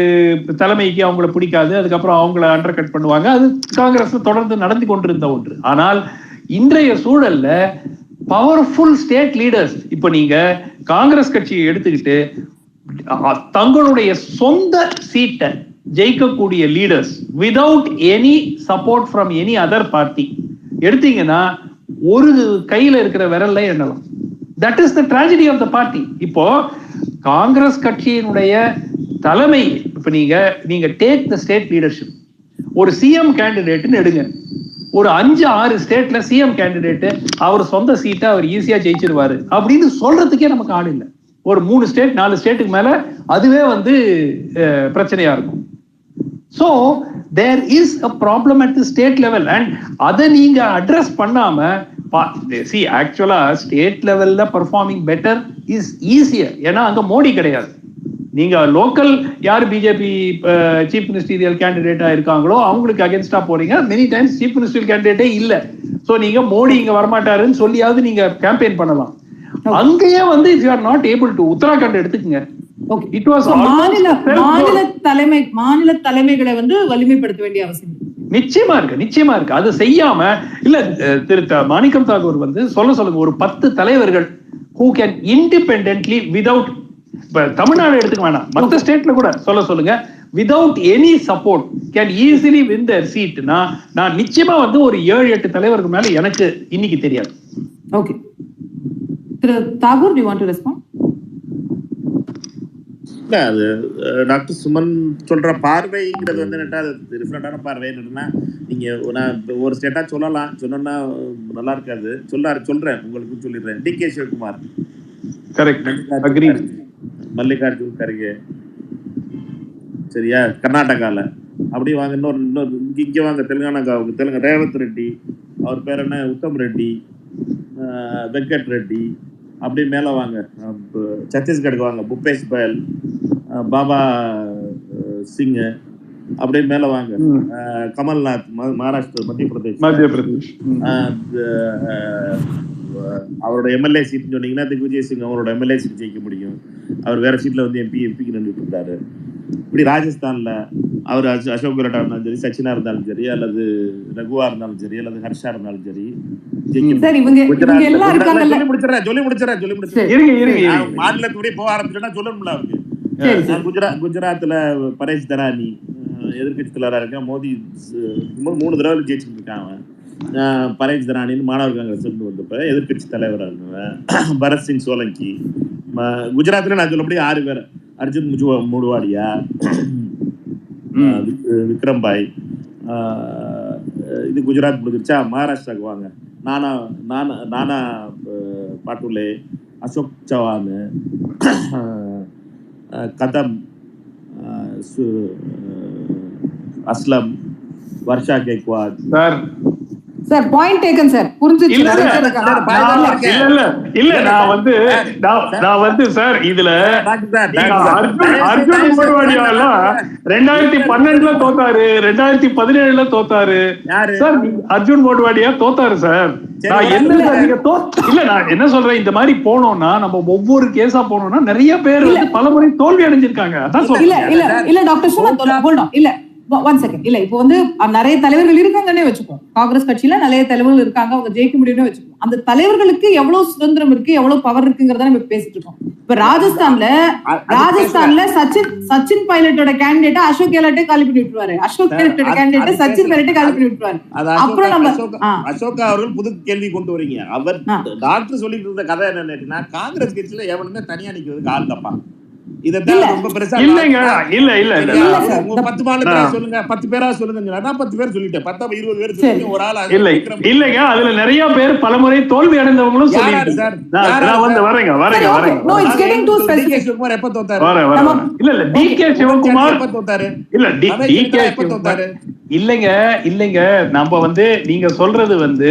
தலைமைக்கு அவங்கள பிடிக்காது, அதுக்கப்புறம் அவங்கள அண்டர் கட் பண்ணுவாங்க. அது காங்கிரஸ் தொடர்ந்து நடந்து கொண்டிருந்த ஒன்று. ஆனால் இன்றைய சூழல்ல பவர்ஃபுல் ஸ்டேட் லீடர்ஸ், இப்ப நீங்க காங்கிரஸ் கட்சியை எடுத்துக்கிட்டு தங்களுடைய சொந்த சீட்டை ஜெயிக்கக்கூடிய leaders without any support from any other party எடுத்தீங்கன்னா ஒரு கையில இருக்கிற விரல்ல எண்ணலாம். That is the tragedy of the party. இப்போ காங்கிரஸ் கட்சியினுடைய தலைமை, இப்ப நீங்க டேக் த ஸ்டேட் லீடர்ஷிப், ஒரு சிஎம் கேண்டிடேட்னு எடுங்க. ஒரு 5-6 ஸ்டேட்ல சிஎம் கேண்டிடேட் அவர் சொந்த சீட்டை அவர் ஈஸியா ஜெயிச்சிருவாரு அப்படின்னு சொல்றதுக்கே நமக்கு ஆள் இல்லை. ஒரு 3 ஸ்டேட் 4 ஸ்டேட்டுக்கு மேல அதுவே வந்து பிரச்சனையா இருக்கும். So there is a problem at the state level and அதை நீங்க அட்ரஸ் பண்ணாம see actually state levelல performing better is easier. ஏன்னா அங்க மோடி கிடையாது. நீங்க லோக்கல் யார் பிஜேபி சீஃப் மினிஸ்டீரியல் கேண்டிடேட்டா இருக்காங்களோ அவங்களுக்கு அகேன்ஸ்டா போறீங்க. மெனி டைம்ஸ் சீஃப் மினிஸ்டரியல் கேண்டிடேட்டே இல்ல. சோ நீங்க மோடி இங்க வரமாட்டாருன்னு சொல்லியாவது நீங்க கேம்பெயின் பண்ணலாம். அங்கேயே வந்து if you are not able to, Uttarakhand எடுத்துக்கங்க, ஓகே. இட் வாஸ் மாநில தலைமைகளை வந்து வலிமைப்படுத்த வேண்டிய அவசியம் நிச்சயமா இருக்கு. அது செய்யாம இல்ல திரு மாணிக்கம் தாகூர் வந்து சொல்லுங்க ஒரு 10 தலைவர்கள் who can independently without, இப்ப தமிழ்நாடு எடுத்துக்க வேணாம், மற்ற ஸ்டேட்ல கூட சொல்லுங்க, without any support can easily win their seat. நான் நிச்சயமா வந்து ஒரு 7-8 தலைவருக்கு மேல எனக்கு இன்னைக்கு தெரியாது. ஓகே. திரு Thakur, do you want to respond? இல்லை, அது டாக்டர் சுமன் சொல்கிற பார்வைங்கிறது வந்து என்னட்டா அது டிஃப்ரெண்டான பார்வை. என்னன்னா நீங்கள் நான் ஒரு ஸ்டேட்டாக சொன்னோன்னா நல்லா இருக்காது. சொல்கிறேன் உங்களுக்கு சொல்லிடுறேன். DK சிவகுமார், மல்லிகார்ஜுன் கர்கே, சரியா, கர்நாடகாவில் அப்படி வாங்க. இன்னொரு இங்கே வாங்க, தெலுங்கானா ரேவந்த் ரெட்டி, அவர் பேர் என்ன, உத்தம் ரெட்டி, வெங்கட் ரெட்டி, அப்படி மேலே வாங்க. சத்தீஸ்கருக்கு வாங்க, பூபேஷ் பயல், பாபா சிங், அப்படியே மேலே வாங்க. கமல்நாத், மகாராஷ்டிரா, மத்திய பிரதேஷ். அவரோட எம்எல்ஏ சீட்னு சொன்னீங்கன்னா திக்விஜய் சிங் அவரோட எம்எல்ஏ சீட் ஜெயிக்க முடியும். அவர் வேற சீட்ல வந்து எம்பிக்கு நின்றுட்டு இருந்தாரு. இப்படி ராஜஸ்தான்ல அவர் அசோக் கெலோட்டா இருந்தாலும் சரி, சச்சினா இருந்தாலும் சரி, அல்லது ரகுவா இருந்தாலும் சரி, அல்லது ஹர்ஷா இருந்தாலும் சரி, மாநிலத்துடைய போக ஆரம்பிச்சோன்னா சொல்லணும்ல அவருக்கு. குஜராத்ல பரேஷ் தரானி எதிர்கட்சி தலைவராக இருக்க, மோடி 3 தடவை ஜெயிச்சுட்டு இருக்காங்க. பரேஷ் தரானின்னு மாணவர் காங்கிரஸ் வந்தப்ப எதிர்கட்சி தலைவராக இருந்தவன். பரத் சிங் சோலங்கி. குஜராத்ல நான் சொல்லப்படி 6 பேர், அர்ஜுன் முடுவாடியா, விக்ரம் பாய், இது குஜராத் முடிஞ்சிருச்சா. மகாராஷ்டிராவுக்கு வாங்க, நானா பாட்டுலே, Ashok Chavan, Kadam, Aslam, Varsha Gaikwad. Sir point taken sir, புரிஞ்சுச்சு. இல்ல நான் வந்து சார் இதுல அர்ஜுன் மோட்வாடியால 2012 தோத்தாரு, 2017 தோத்தாரு சார். அர்ஜுன் மோட்வாடியா தோத்தாரு சார். நான் என்ன சொல்றேன், இந்த மாதிரி போனோம்னா நம்ம ஒவ்வொரு கேஸா போனோம்னா நிறைய பேர் வந்து பலமுறை தோல்வி அடைஞ்சிருக்காங்க. அதான் சொல்றேன். இல்ல டாக்டர் சுமன், இல்ல ஒன் செகண்ட். இல்ல இப்போ வந்து நிறைய தலைவர்கள் இருக்காங்கன்னே வச்சுக்கோம். காங்கிரஸ் கட்சியில நிறைய தலைவர்கள் இருக்காங்க, அவங்க ஜெயிக்க முடியும்னு வச்சுக்கோம். அந்த தலைவர்களுக்கு எவ்வளவு சுதந்திரம் இருக்கு, எவ்வளவு பவர் இருக்குங்கிறத நம்ம பேசிட்டு இருக்கோம். இப்ப ராஜஸ்தான்ல சச்சின் பைலட்டோட கேண்டிடேட் அசோக் கெலோட்டே காலி பண்ணி விட்டுருவாரு. அசோக் கெலோட்டோட கேண்டிடேட் சச்சின் பைலட்டே காலி பண்ணி விட்டுருவாரு. அப்புறம் நம்ம அசோக் அவர்கள் புது கேள்வி கொண்டு வரீங்க. அவர் டாக்டர் சொல்லிட்டு இருந்த கதை என்னன்னா, காங்கிரஸ் கட்சியில எவனுமே தனியா நிக்கிறதுக்கு ஆள் தப்பா. ரொம்ப பெருசா இல்லங்க. இல்ல 10 மாநிலத்துல சொல்லுங்க, 10 பேரா சொல்லுங்க. நான் 10 பேர் சொல்லிட்டேன், 10-20 பேர் சொல்லுங்க. ஒரு ஆள் இல்லங்க, அதுல நிறைய பேர் பலமுறை தோல்வி அடைந்தவங்களும் சொல்லிட்டாங்க சார். நான் வந்து வரேங்க. No, it's getting too specific. Sivakumar எப்ப தோத்தாரு? இல்ல DK சிவகுமார் எப்ப தோத்தாரு? இல்ல DK எப்ப தோத்தாரு? இல்லங்க நம்ம வந்து நீங்க சொல்றது வந்து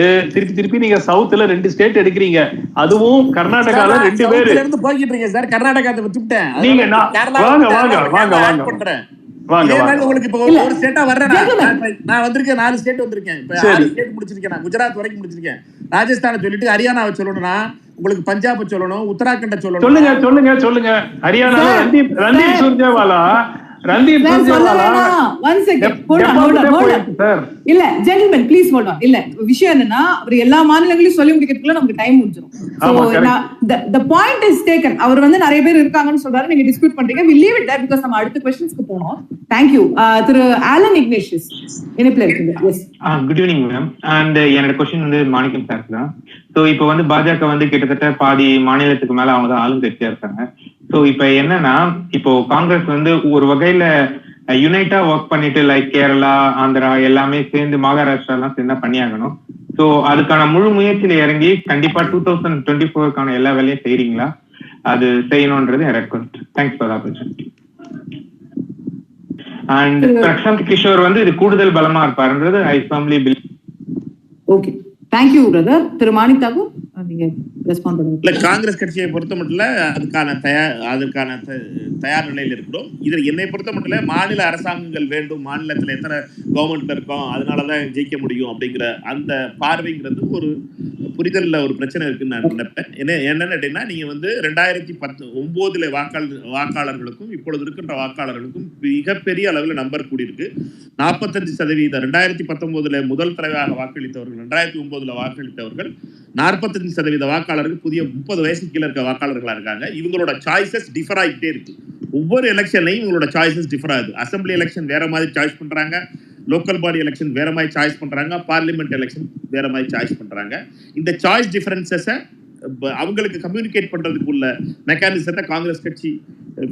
திருப்பி நீங்க சவுத்ல 2 ஸ்டேட் எடுக்கிறீங்க. அதுவும் கர்நாடகால 2 பேர் இருந்து போயிட்டு இருக்கீங்க சார். கர்நாடகாவை விட்டுட்டேன். உங்களுக்கு இப்ப ஒரு ஸ்டேட்டா வர்றேன். நான் வந்திருக்கேன், 4 ஸ்டேட் வந்திருக்கேன். இப்ப 6 ஸ்டேட் முடிச்சிருக்கேன். நான் குஜராத் வரைக்கும் முடிச்சிருக்கேன். ராஜஸ்தானை சொல்லிட்டு ஹரியானாவை சொல்லணும்னா உங்களுக்கு பஞ்சாப் சொல்லணும், உத்தராகண்ட சொல்லணும். சொல்லுங்க. ஹரியானால ரந்தீப் சுர்ஜேவாலா இல்ல ஜென்டில்மேன் ப்ளீஸ் ஹோல்ட் ஆன். இல்ல விஷயம் என்னன்னா, அவர் எல்லா மாநிலங்களையும் சொல்லி முடிக்கிறதுக்குள்ள நமக்கு டைம் முடிஞ்சிடும். the point is taken. அவர் வந்து நிறைய பேர் இருக்காங்கன்னு சொல்றாரு, நீங்க டிஸ்கஸ் பண்றீங்க. we leave it there because நம்ம அடுத்த क्वेश्चंसக்கு போறோம். thank you. திரு ஆலன் இக்னேஷியஸ் இணைப்புல இருக்கீங்க. Yes, good evening ma'am. And என்னோட क्वेश्चन வந்து மாணிக்கம் சார் தான். சோ இப்போ வந்து பாஜக வந்து கிட்டத்தட்ட பாதி மாநிலத்துக்கு மேல அவங்க தான் ஆளுங்கட்சியா இருக்காங்க. சோ இப்ப என்னன்னா, இப்போ காங்கிரஸ் வந்து ஒரு வகையில யுனைட்டா ஒர்க் பண்ணிட்டு லைக் கேரளா, ஆந்திரா எல்லாமே சேர்ந்து, மகாராஷ்டிரா எல்லாம் சேர்ந்தா பண்ணியாகணும். சோ அதுக்கான முழு முயற்சியில இறங்கி கண்டிப்பா 2024க்கான எல்லா வேலையும் செய்யறீங்களா? அது செய்யணும்ன்றது என் request. Thanks for opportunity. And Prashant Kishor வந்து இது கூடுதல் பலமா இருப்பாருன்றது I firmly believe. Okay, thank you brother. Thiru Manik Tagore, நீங்க ரெஸ்பாண்ட் பண்ணுங்க. இல்ல, காங்கிரஸ் கட்சியை பொறுத்த மட்டும் அதுக்கான தயார் நிலையில் இருக்கிறோம். இதில் என்னை பொறுத்த மட்டும் மாநில அரசாங்கங்கள் வேண்டும், மாநிலத்தில் எத்தனை கவர்மெண்ட் இருக்கோம் அதனாலதான் ஜெயிக்க முடியும் அப்படிங்கிற அந்த பார்வைங்கிறது ஒரு புரிதலில் ஒரு பிரச்சனை இருக்குன்னு நான் நினைப்பேன். என்னன்னு கேட்டீங்கன்னா, நீங்க 2019 வாக்காளர்களுக்கும் இப்பொழுது இருக்கின்ற வாக்காளர்களுக்கும் மிகப்பெரிய அளவில் நம்பர் கூடியிருக்கு. 45% 2019 முதல் தடவையாக வாக்களித்தவர்கள், 2009 வாக்களித்தவர்கள் 45% வாக்காளர்கள் புதிய 30 வயசுக்கு கீழே இருக்க வாக்காளர்களா இருக்காங்க. இவங்களோட சாய்ஸஸ் டிஃபர் ஆகிட்டே இருக்கு. ஒவ்வொரு எலெக்ஷன்லையும் இவங்களோட சாய்ஸஸ் டிஃபர் ஆகுது. அசம்பிளி எலெக்ஷன் வேற மாதிரி சாய்ஸ் பண்றாங்க, லோக்கல் பாடி எலெக்ஷன் வேற மாதிரி சாய்ஸ் பண்றாங்க, பார்லிமெண்ட் எலெக்ஷன் வேற மாதிரி சாய்ஸ் பண்றாங்க. இந்த சாய்ஸ் டிஃபரன்சஸை அவங்களுக்கு கம்யூனிகேட் பண்றதுக்கு உள்ள மெக்கானிசத்தை காங்கிரஸ் கட்சி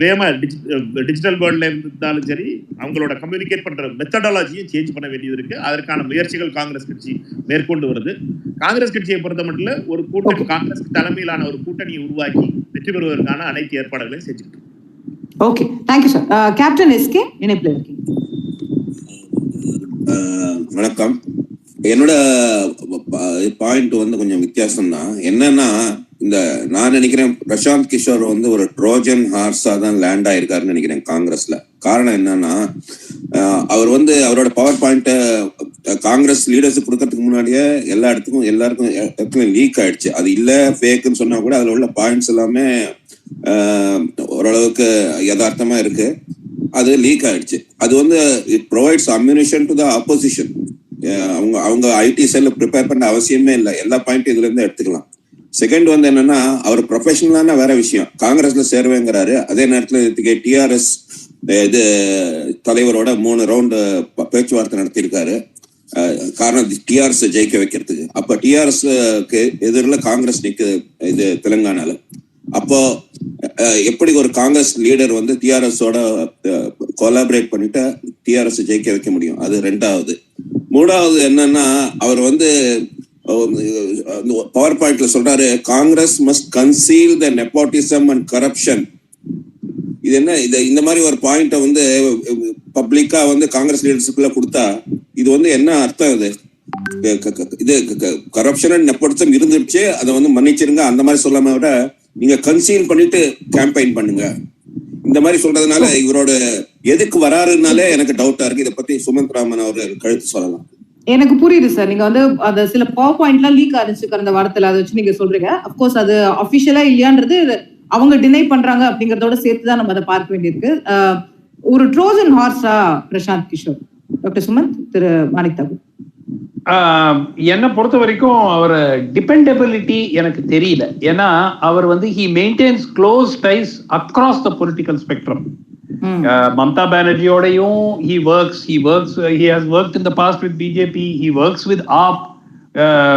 வேகமா டிஜிட்டல் வேர்ல்ட்ல இருந்தாலும் சரி அவங்களோட கம்யூனிகேட் பண்ற மெத்தடாலஜியும் சேஞ்ச் பண்ண வேண்டியது இருக்கு. அதற்கான முயற்சிகள் காங்கிரஸ் கட்சி மேற்கொண்டு வருது. காங்கிரஸ் கட்சியை பொறுத்த மட்டும் ஒரு கூட்டணி, காங்கிரஸ் தலைமையிலான ஒரு கூட்டணியை உருவாக்கி வெற்றி பெறுவதற்கான அனைத்து ஏற்பாடுகளையும் செஞ்சுக்கிட்டு. Okay, thank you sir. Captain SK இணைப்பில் இருக்கீங்க. வணக்கம். என்னோட பாயிண்ட் கொஞ்சம் வித்தியாசம் தான். என்னன்னா, நான் நினைக்கிறேன் பிரசாந்த் கிஷோர் ஒரு ட்ரோஜன் ஹார்ஸா தான் லேண்ட் ஆயிருக்காருன்னு நினைக்கிறேன் காங்கிரஸ்ல. காரணம் என்னன்னா, அவர் அவரோட பவர் பாயிண்ட காங்கிரஸ் லீடர்ஸ் கொடுக்கறதுக்கு முன்னாடியே எல்லாருக்கும் லீக் ஆயிடுச்சு. அது இல்ல ஃபேக்குன்னு சொன்னா கூட அதுல உள்ள பாயிண்ட்ஸ் எல்லாமே ஓரளவுக்கு யதார்த்தமா இருக்கு. அது லீக் ஆயிடுச்சு. அது it provides ammunition to the opposition. அவங்க ஐடி செல்ல ப்ரிப்பேர் பண்ண அவசியமே இல்லை. எல்லா பாயிண்ட்டும் இதுல இருந்து எடுத்துக்கலாம். செகண்ட் என்னன்னா, அவர் ப்ரொஃபஷனலான வேற விஷயம். காங்கிரஸ்ல சேருவேங்கிறாரு. அதே நேரத்துல டிஆர்எஸ் தலைவரோட 3 ரவுண்டு பேச்சுவார்த்தை நடத்தியிருக்காரு. காரணம் டிஆர்எஸ் ஜெயிக்க வைக்கிறதுக்கு. அப்ப டிஆர்எஸ்க்கு எதிரில் காங்கிரஸ் நிக்குது தெலுங்கானால. அப்போ எப்படி ஒரு காங்கிரஸ் லீடர் டிஆர்எஸோட கொலாபரேட் பண்ணிட்டு டிஆர்எஸ் ஜெயிக்க வைக்க முடியும்? அது ரெண்டாவது. மூணாவது என்னன்னா, அவர் பவர் பாயிண்ட்ல சொல்றாரு, Congress must conceal the nepotism and corruption. இது என்ன? இந்த மாதிரி ஒரு பாயிண்ட பப்ளிக்கா காங்கிரஸ் லீடர்ஸுக்குள்ள கொடுத்தா இது என்ன அர்த்தம்? இது கரப்ஷன் அண்ட் நெப்போட்டிசம் இருந்துச்சு, அதை மன்னிச்சிருங்க அந்த மாதிரி சொல்லாம விட நீங்க கன்சீல் பண்ணிட்டு கேம்பெயின் பண்ணுங்க. இந்த மாதிரி சொல்றதுனால இவரோட எதுக்கு வராருனாலே எனக்கு டவுட்டா இருக்கு. இதை பத்தி சுமந்த் ராமன் அவர் கழுத்து சொல்லலாம். எனக்கு புரியுது சார். நீங்க அந்த சில பவர் பாயிண்ட்லாம் லீக் ஆச்சு கடந்த வாரத்துல, அதை வச்சு நீங்க சொல்றீங்க. அப்கோர்ஸ் அது அபிஷியலா இல்லையான்றது அவங்க டினை பண்றாங்க அப்படிங்கறதோட சேர்த்துதான் நம்ம அதை பார்க்க வேண்டியிருக்கு. ஒரு ட்ரோஜன் ஹார்ஸா பிரசாந்த் கிஷோர்? டாக்டர் சுமந்த், திரு மாணிக் தாக்கூர். என்னை பொறுத்த வரைக்கும் அவர் டிபெண்டபிலிட்டி எனக்கு தெரியல. ஏன்னா அவர் he maintains close ties across the political spectrum. Mamata பானர்ஜியோடையும் he has worked in the past with BJP, he works with AAP.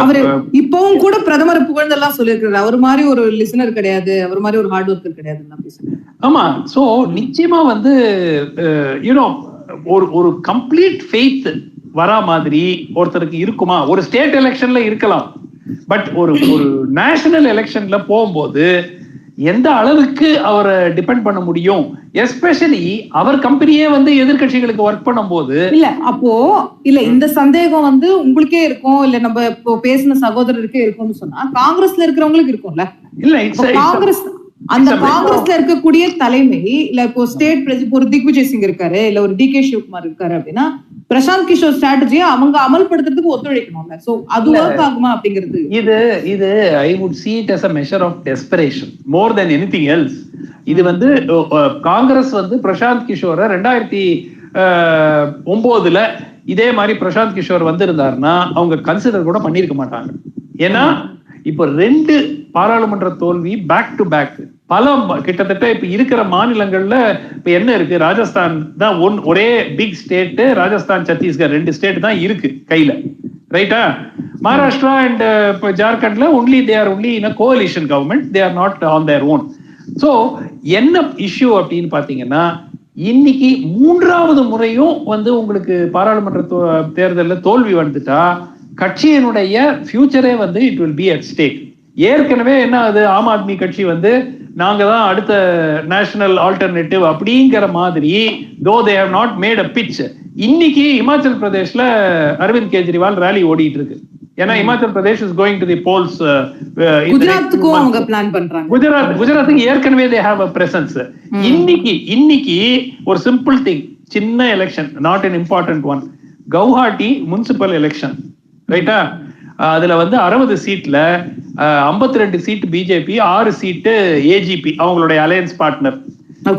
அவரு இப்பவும் கூட பிரதமர் புகழ்ந்தெல்லாம் சொல்லியிருக்கிறார். அவர் மாதிரி ஒரு லிசனர் கிடையாது, அவர் மாதிரி ஒரு ஹார்ட் ஒர்க்கர் கிடையாது. ஆமா. சோ நிச்சயமா ஒரு கம்ப்ளீட் ஃபெய்த் வரா மாதிரி ஒருத்தருக்கு இருக்குமா? ஒரு ஸ்டேட் எலெக்ஷன்ல இருக்கலாம், பட் ஒரு நேஷனல் எலெக்ஷன்ல போகும்போது எந்த அளவுக்கு அவரை டிபெண்ட் பண்ண முடியும்? எஸ்பெஷலி அவர் கம்பெனியே எதிர்கட்சிகளுக்கு ஒர்க் பண்ணும் போது இல்ல இந்த சந்தேகம் உங்களுக்கே இருக்கும், இல்ல நம்ம இப்போ பேசின சகோதரருக்கே இருக்கும்னு சொன்னா காங்கிரஸ்ல இருக்கிறவங்களுக்கு இருக்கும்ல. இல்ல காங்கிரஸ் காங்கிரஸ்ல இருக்கக்கூடிய தலைமை இல்ல இப்போ ஸ்டேட் ஒரு திக்விஜய் சிங் இருக்காரு, இல்ல ஒரு DK சிவகுமார் இருக்காரு அப்படின்னா பிரசாந்த் கிஷோர் ஸ்ட்ராட்டஜியை அவங்க அமல்படுத்துறதுக்கு ஒத்துழைக்கணும்ல. சோ அது ஒர்க் ஆகுமா அப்படிங்கிறது இது I would see it as a measure of desperation more than anything else. இது காங்கிரஸ் பிரசாந்த் கிஷோரை 2009 இதே மாதிரி பிரசாந்த் கிஷோர் இருந்தாருன்னா அவங்க கன்சிடர் கூட பண்ணிருக்க மாட்டாங்க. ஏன்னா இப்ப 2 பாராளுமன்ற தோல்வி பேக் டு பேக். கிட்டத்தட்ட இப்ப இருக்கிற மாநிலங்கள்ல இப்ப என்ன இருக்கு? ராஜஸ்தான் தான் ஒரே big state. Rajasthan, Chhattisgarh 2 state தான் இருக்கு கையில, ரைட்டா? மகாராஷ்டிரா அண்ட் ஜார்க்கண்ட்ல they are only in a coalition government, they are not on their own. So என்ன இஷ்யூ அப்படின்னு பாத்தீங்கன்னா, இன்னைக்கு 3வது முறையும் உங்களுக்கு பாராளுமன்ற தேர்தலில் தோல்வி வந்துட்டா கட்சியினுடைய ஃபியூச்சரே it will be at stake. ஏற்கனவே என்ன ஆகுது? ஆம் ஆத்மி கட்சி நாங்க தான் அடுத்த நேஷனல் ஆல்டர்னேட்டிவ் அப்படிங்கிற மாதிரி though they have not made a pitch. இன்னைக்கு இமாச்சல் பிரதேஷ்ல அரவிந்த் கெஜ்ரிவால் ரேலி ஓடிட்டு இருக்கு. ஏன்னா Himachal Pradesh is going to the polls. குஜராத்துக்கும் அவங்க பிளான் பண்றாங்க. குஜராத்துக்கு ஏற்கனவே தே ஹேவ் a presence. இன்னைக்கு ஒரு சிம்பிள் திங், சின்ன election, not an important one. Guwahati municipal election, ரைட்டா? அதுல வந்து 60 சீட்ல 52 சீட் பிஜேபி, 6 சீட்டு ஏஜிபி அவங்களுடைய அலையன்ஸ் பார்ட்னர்,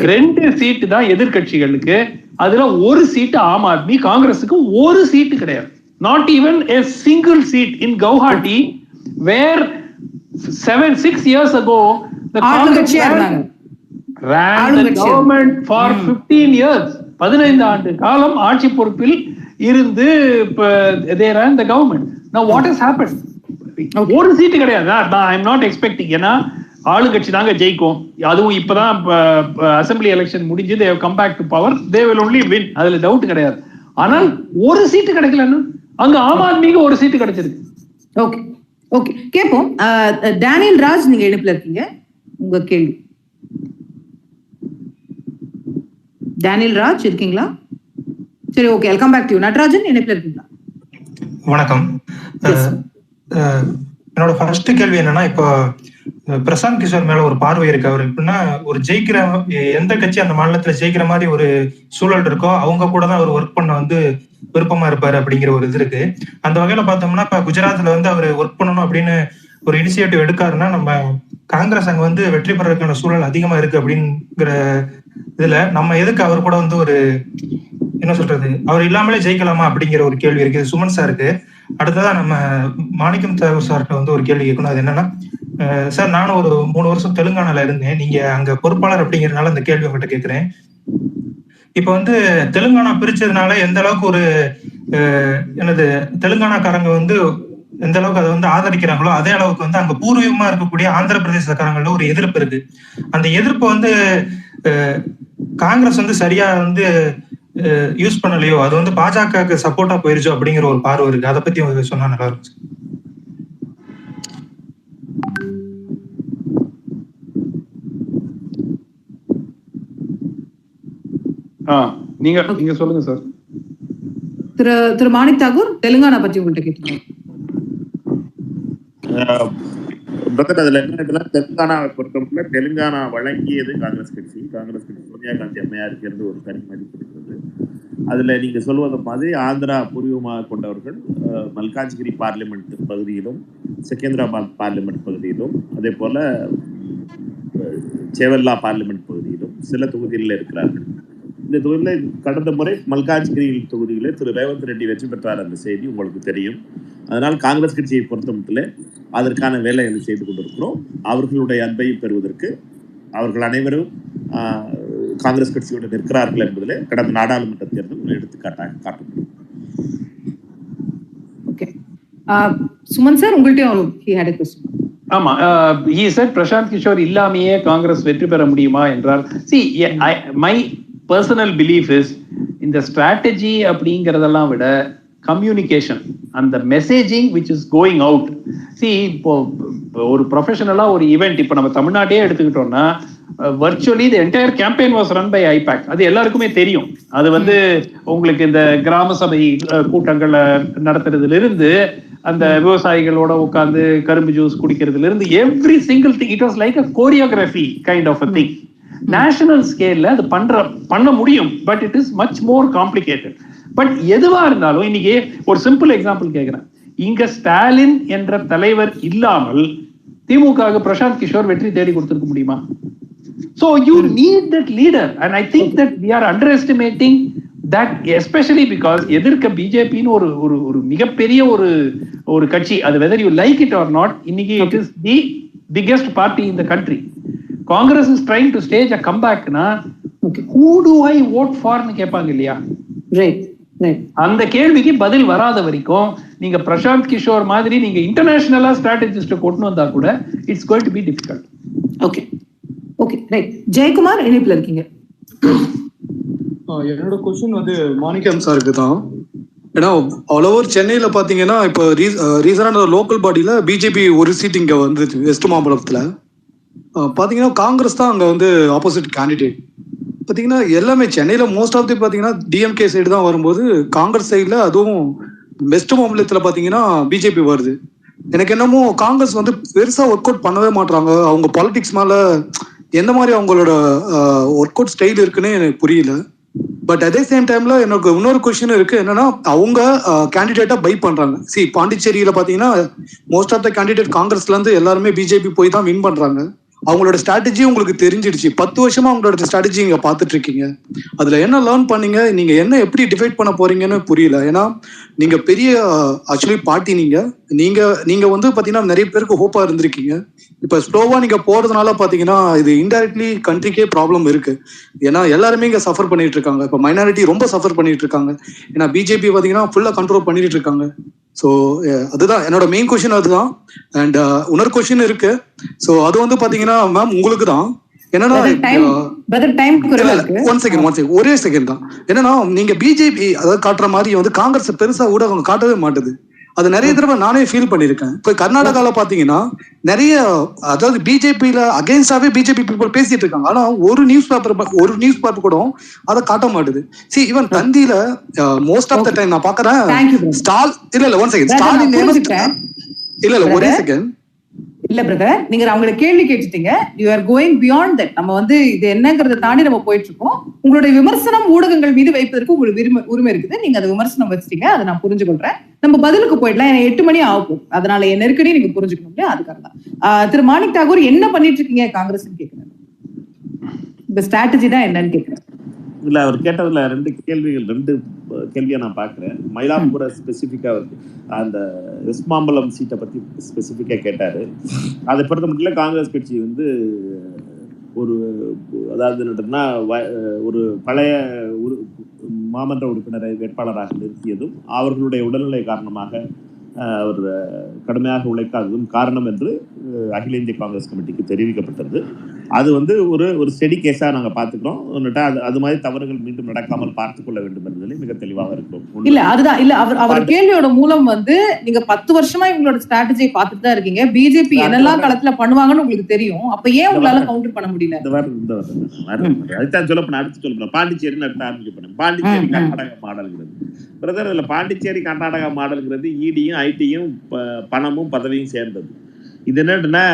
2 சீட்டு தான் எதிர்கட்சிகளுக்கு. அதுல 1 சீட்டு ஆம் ஆத்மி, காங்கிரஸுக்கு 1 சீட்டு கிடையாது. Not even a single seat in Guwahati where 6 years ago the Congress ran the government for 15 years. 15 ஆண்டு காலம் ஆட்சி பொறுப்பில் இருந்து they ran the government. Now what has happened? ஒரு சீட்டு கிடையாது. I am not expecting. ஏன்னா ஆளுங்கட்சி தாங்க ஜெயிக்கும். அதுவும் இப்பதான் அசம்பிளி எலெக்ஷன் முடிஞ்சு they have come back to power, they will only win. அதுல டவுட் கிடையாது. ஆனால் ஒரு சீட்டு கிடைக்கலன்னு அங்க ஆம் ஆத்மிக்கு 1 சீட்டு கிடைச்சிருக்கு. ஓகே ஓகே, கேட்போம். டேனியல் ராஜ், நீங்க இணைப்புல இருக்கீங்க, உங்க கேள்வி. டேனியல் ராஜ் இருக்கீங்களா? சரி, okay, I'll come back to you. Natarajan இணைப்புல இருக்கீங்களா? வணக்கம். என்னோட ஃபர்ஸ்ட் கேள்வி என்னன்னா, இப்போ பிரசாந்த் கிஷோர் மேல ஒரு பார்வை இருக்கு. அவர் எப்படின்னா, ஒரு ஜெயிக்கிற எந்த கட்சி அந்த மாநிலத்துல ஜெயிக்கிற மாதிரி ஒரு சூழல் இருக்கோ அவங்க கூட தான் அவர் ஒர்க் பண்ண வந்து விருப்பமா இருப்பாரு அப்படிங்கிற ஒரு இது இருக்கு. அந்த வகையில பார்த்தோம்னா, இப்ப குஜராத்ல வந்து அவர் ஒர்க் பண்ணணும் அப்படின்னு ஒரு இனிஷியேட்டிவ் எடுக்காருன்னா, நம்ம காங்கிரஸ் அங்க வந்து வெற்றி பெறதுக்கான சூழல் அதிகமா இருக்கு அப்படிங்கிற இதுல நம்ம எதுக்கு அவர் கூட வந்து ஒரு என்ன சொல்றது, அவர் இல்லாமலே ஜெயிக்கலாமா அப்படிங்கிற ஒரு கேள்வி இருக்கு. சுமன் சாருக்கு. அடுத்ததான் நம்ம மாணிக்கம் தாகூர் சார்கிட்ட வந்து ஒரு கேள்வி கேட்கணும். அது என்னன்னா, சார், நானும் ஒரு 3 வருஷம் தெலுங்கானால இருந்தேன். நீங்க அங்க பொறுப்பாளர் அப்படிங்கிறதுனால இந்த கேள்வி உங்ககிட்ட கேட்கிறேன். இப்ப வந்து தெலுங்கானா பிரிச்சதுனால எந்த அளவுக்கு ஒரு தெலுங்கானாக்காரங்க வந்து எந்த அளவுக்கு அதை வந்து ஆதரிக்கிறாங்களோ அதே அளவுக்கு வந்து அங்க பூர்வீகமா இருக்கக்கூடிய ஆந்திர பிரதேசக்காரங்கள ஒரு எதிர்ப்பு இருக்கு. அந்த எதிர்ப்பு வந்து காங்கிரஸ் வந்து சரியா வந்து யூஸ் பண்ணலையோ, அது வந்து பாஜகவுக்கு சப்போர்ட்டா போயிருச்சோ அப்படிங்கிற ஒரு பார்வை இருக்கு. அதை பத்தி சொன்னா நல்லா இருக்கும். நீங்க சொல்லுங்க சார். திரு மாணிக் தாகூர், தெலுங்கானா பத்தி உங்கள்கிட்ட கேட்டீங்க. அதுல என்ன, தெலுங்கானாவை பொறுத்தவரை தெலுங்கானா வழங்கியது காங்கிரஸ் கட்சி. சோனியா காந்தி அம்மையாருக்கு இருந்து ஒரு தனி மதிப்பு இருக்கிறது. அதுல நீங்க சொல்வது மாதிரி ஆந்திரா பூர்வீகமாக கொண்டவர்கள் மல்காஜ்கிரி பார்லிமெண்ட் பகுதியிலும் செகந்திராபாத் பார்லிமெண்ட் பகுதியிலும் அதே போல சேவல்லா பார்லிமெண்ட் பகுதியிலும் சில தொகுதிகளில் இருக்கிறார்கள். இந்த தொகுதியில் கடந்த முறை மல்காஜ்கிரி தொகுதியில் திரு ரேவந்த் ரெட்டி வெற்றி பெற்றார் என்ற செய்தி உங்களுக்கு தெரியும். அதனால் காங்கிரஸ் கட்சியை பொறுத்தமட்டில் அதற்கான வேலைகளை செய்து கொண்டிருக்கிறோம். அவர்களுடைய அன்பை பெறுவதற்கு அவர்கள் அனைவரும் காங்கிரஸ் கட்சியோடு நிற்கிறார்கள் என்பதில் கடந்த நாடாளுமன்ற தேர்தல் ஒரு எடுத்துக்காட்டாக காட்டப்படும். சுமன் சார், உங்கள்கிட்ட ஆமா, he said பிரசாந்த் கிஷோர் இல்லாமையே காங்கிரஸ் வெற்றி பெற முடியுமா என்றால், my personal belief is இந்த ஸ்ட்ராட்டஜி அப்படிங்கிறதெல்லாம் விட கம்யூனிகேஷன், அந்த messaging which is going out. இப்போ ஒரு ப்ரொஃபஷனலா ஒரு ஈவெண்ட், இப்போ நம்ம தமிழ்நாட்டையே எடுத்துக்கிட்டோம்னா virtually the entire campaign was run by IPAC. அது எல்லாருக்குமே தெரியும். அது வந்து உங்களுக்கு இந்த கிராம சபை கூட்டங்களை நடத்துறதுல இருந்து அந்த விவசாயிகளோட உட்கார்ந்து கரும்பு ஜூஸ் குடிக்கிறதுல இருந்து every single thing, it was like a choreography kind of a thing. National ஸ்கேல்ல அது பண்ண முடியும், but it is much more complicated. But எதுவா இருந்தாலும் இன்னைக்கு ஒரு சிம்பிள் எக்ஸாம்பிள் கேட்கிறேன். இங்க ஸ்டாலின் என்ற தலைவர் இல்லாமல் திமுக பிரசாந்த் கிஷோர் வெற்றி தேடி கொடுத்திருக்க முடியுமா? So you need that leader, and I think that we are underestimating that, especially because எதிர்க்க பிஜேபின்னு ஒரு மிகப்பெரிய ஒரு கட்சி, அது whether you like it or not, இன்னைக்கு it is the biggest party in the country. Congress is trying to stage a comeback na, who do I vote for னு கேட்பாங்க இல்லையா? அந்த கேள்விக்கு பதில் வராத வரைக்கும் நீங்க பிரசாந்த் கிஷோர் மாதிரி நீங்க இன்டர்நேஷனலா ஸ்ட்ராட்டஜிஸ்ட் கொண்டு வந்தா கூட it's going to be difficult. Okay okay right. Jayakumar இணைப்புல இருக்கீங்க. என்னோட क्वेश्चन வந்து மாணிக்கம் சாருக்கு தான். ஏன்னா ஆல் ஓவர் சென்னையில பாத்தீங்கன்னா இப்போ ரீசனான லோக்கல் பாடியில பிஜேபி ஒரு சீட் இங்க வந்து வெஸ்ட் மாம்பலத்துல பாத்தீங்கன்னா காங்கிரஸ் தான் அங்க வந்து ஆப்போசிட் கேண்டிடேட். பாத்தீங்கன்னா எல்லாமே சென்னையில மோஸ்ட் ஆஃப் தி பாத்தீங்கன்னா டிஎம்கே சைடு தான் வரும்போது காங்கிரஸ் சைடுல அதுவும் வெஸ்ட் மாநிலத்துல பாத்தீங்கன்னா பிஜேபி வருது. எனக்கு என்னமோ காங்கிரஸ் வந்து பெருசா ஒர்க் அவுட் பண்ணவே மாட்டாங்க. அவங்க பாலிடிக்ஸ் மேல எந்த மாதிரி அவங்களோட ஒர்க் அவுட் ஸ்டைல் இருக்குன்னு எனக்கு புரியல. பட் அதே சேம் டைம்ல எனக்கு இன்னொரு கொஸ்டின் இருக்கு. என்னன்னா அவங்க கேண்டிடேட்டா பை பண்றாங்க. பாண்டிச்சேரியில பாத்தீங்கன்னா மோஸ்ட் ஆஃப் த கேண்டிடேட் காங்கிரஸ்ல இருந்து எல்லாருமே பிஜேபி போய் தான் வின் பண்றாங்க. அவங்களோட ஸ்ட்ராட்டஜி உங்களுக்கு தெரிஞ்சிடுச்சு. 10 வருஷமா அவங்களோட ஸ்ட்ராட்டஜி நீங்க பாத்துட்டு இருக்கீங்க. அதுல என்ன லேர்ன் பண்ணீங்க, நீங்க என்ன எப்படி டிஃபைட் பண்ண போறீங்கன்னு புரியல. ஏன்னா நீங்க பெரிய ஆக்சுவலி பார்ட்டி, நீங்க வந்து பாத்தீங்கன்னா நிறைய பேருக்கு ஹோப்பா இருந்திருக்கீங்க. இப்ப ஸ்லோவா நீங்க போறதுனால பாத்தீங்கன்னா இது இன்டைரக்ட்லி கண்ட்ரிக்கே ப்ராப்ளம் இருக்கு. ஏன்னா எல்லாருமே இங்க சஃபர் பண்ணிட்டு இருக்காங்க. இப்ப மைனாரிட்டி ரொம்ப சஃபர் பண்ணிட்டு இருக்காங்க. ஏன்னா பிஜேபி பாத்தீங்கன்னா ஃபுல்லா கண்ட்ரோல் பண்ணிட்டு இருக்காங்க. ஸோ அதுதான் என்னோட மெயின் கொஸ்டின் அதுதான். அண்ட் இன்னொரு கொஸ்டின் இருக்கு. ஸோ அது வந்து பாத்தீங்கன்னா மேம் உங்களுக்கு தான் என்னன்னா ஒன் செகண்ட் ஒரே செகண்ட் தான். என்னன்னா நீங்க பிஜேபி அதாவது காட்டுற மாதிரி வந்து காங்கிரஸ் பெருசா ஊடகம் காட்டவே மாட்டுது. அது நிறைய தடவை நானே ஃபீல் பண்ணிருக்கேன். இப்ப கர்நாடகால பாத்தீங்கன்னா நிறைய அதாவது பிஜேபியில அகைன்ஸ்டாவே பிஜேபி பீப்புள் பேசிட்டு இருக்காங்க. ஆனா ஒரு நியூஸ் பேப்பர் கூட அதை காட்ட மாட்டுது. சி ஈவன் தந்தியில மோஸ்ட் ஆஃப் த டைம் நான் பாக்குறேன் ஒன் செகண்ட் ஸ்டாலின் இல்ல ஒரே செகண்ட் இல்ல பிரதர், நீங்க அவங்களை கேள்வி கேட்டுட்டீங்க. You are going beyond that. நம்ம வந்து இது என்னங்கறத தாண்டி நம்ம போயிட்டு இருக்கோம். உங்களுடைய விமர்சனம் ஊடகங்கள் மீது வைப்பதற்கு உங்களுக்கு உரிமை இருக்குது. நீங்க அதை விமர்சனம் வச்சிட்டீங்க, அதை நான் புரிஞ்சு கொள்றேன். நம்ம பதிலுக்கு போயிடலாம். எனக்கு 8 மணி ஆகும். அதனால என் நெருக்கடி நீங்க புரிஞ்சுக்கணும் இல்லையா? அதுக்காக தான். திரு மாணிக் தாகூர் என்ன பண்ணிட்டு இருக்கீங்க காங்கிரஸ் கேட்கிறேன். இந்த ஸ்ட்ராட்டஜி தான் என்னன்னு கேட்கிறேன். இல்ல அவர் கேட்டதுல ரெண்டு கேள்வியா நான் பாக்குறேன். மயிலாப்பூரை ஸ்பெசிபிக்கா அந்த வெஸ்ட் மாம்பலம் சீட்டை பத்தி ஸ்பெசிபிக்கா கேட்டாரு. அதை பொறுத்த மட்டும் காங்கிரஸ் கட்சி வந்து ஒரு அதாவது என்னன்னா ஒரு பழைய மாமன்ற உறுப்பினரை வேட்பாளராக நிறுத்தியதும் அவர்களுடைய உடல்நிலை காரணமாக அவர் கடுமையாக உழைக்காததும் காரணம் என்று அகில இந்திய காங்கிரஸ் கமிட்டிக்கு தெரிவிக்கப்பட்டது. அது வந்து ஒரு ஸ்டெடி கேஸா நாங்க பாத்துக்கிறோம். அது மாதிரி தவறுகள் மீண்டும் நடக்காமல் பார்த்துக் கொள்ள வேண்டும் என்பதில் மிக தெளிவாக இருக்கிறோம். இல்ல அதுதான் இல்ல அவர் கேள்வியோட மூலம் வந்து நீங்க 10 வருஷமா இவங்களோட ஸ்ட்ராட்டஜியை பார்த்துட்டு தான் இருக்கீங்க. பிஜேபி என்னெல்லாம் களத்துல பண்ணுவாங்கன்னு உங்களுக்கு தெரியும். அப்ப ஏன் உங்களால கவுண்டர் பண்ண முடியல? அதுதான் சொல்ல அடுத்து சொல்ல பாண்டிச்சேரி ஆரம்பிக்கப்படும். பாண்டிச்சேரி கர்நாடகா மாடல்ங்கிறது பிரதர், இதுல பாண்டிச்சேரி கர்நாடகா மாடல்ங்கிறது இடியும் ஐடியும் பணமும் பதவியும் சேர்ந்தது. இது என்னன்னா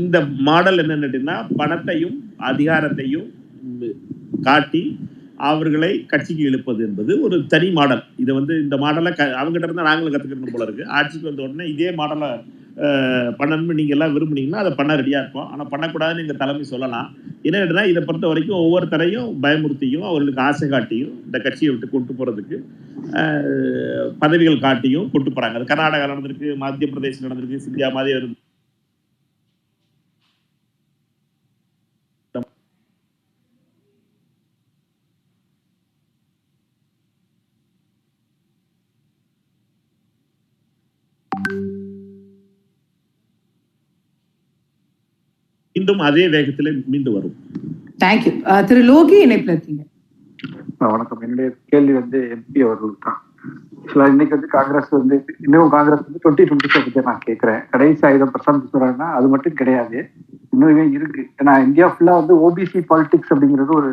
இந்த மாடல் என்னன்னா பணத்தையும் அதிகாரத்தையும் காட்டி அவர்களை கட்சிக்கு இழுப்பது என்பது ஒரு தனி மாடல். இதை வந்து இந்த மாடலை அவங்ககிட்ட இருந்தா நாங்களும் கத்துக்கணும் போல இருக்கு. ஆட்சிக்கு வந்த உடனே இதே மாடலை பண்ணணும்னு நீங்க எல்லாம் விரும்புனீங்கன்னா அதை பண்ண ரெடியா இருப்போம். ஆனா பண்ணக்கூடாதுன்னு எங்க தலைமை சொல்லலாம். என்னன்னா இதை பொறுத்த வரைக்கும் ஒவ்வொருத்தரையும் பயமுறுத்தியும் அவர்களுக்கு ஆசை காட்டியும் இந்த கட்சியை விட்டு கொண்டு போறதுக்கு பதவிகள் காட்டியும் கொண்டு போறாங்க. அது கர்நாடகா நடந்திருக்கு, மத்திய பிரதேசம் நடந்திருக்கு, சிந்தியா மாதிரி மீண்டும் அதே வேகத்தில் மீண்டும் வரும். தேங்க்யூ. திரு லோகி இணைப்புல இருக்கீங்க. வணக்கம். என்னுடைய கேள்வி வந்து எம்பி அவர்களுக்கு தான். இன்னைக்கு வந்து காங்கிரஸ் வந்து இன்னும் காங்கிரஸ் வந்து 2024 பத்தி நான் கேட்கிறேன். கடைசி ஆயுதம் பிரசாந்த் சொல்றாங்கன்னா அது மட்டும் கிடையாது, இன்னுமே இருக்கு. ஏன்னா இந்தியா ஃபுல்லா வந்து ஓபிசி பாலிடிக்ஸ் அப்படிங்கிறது ஒரு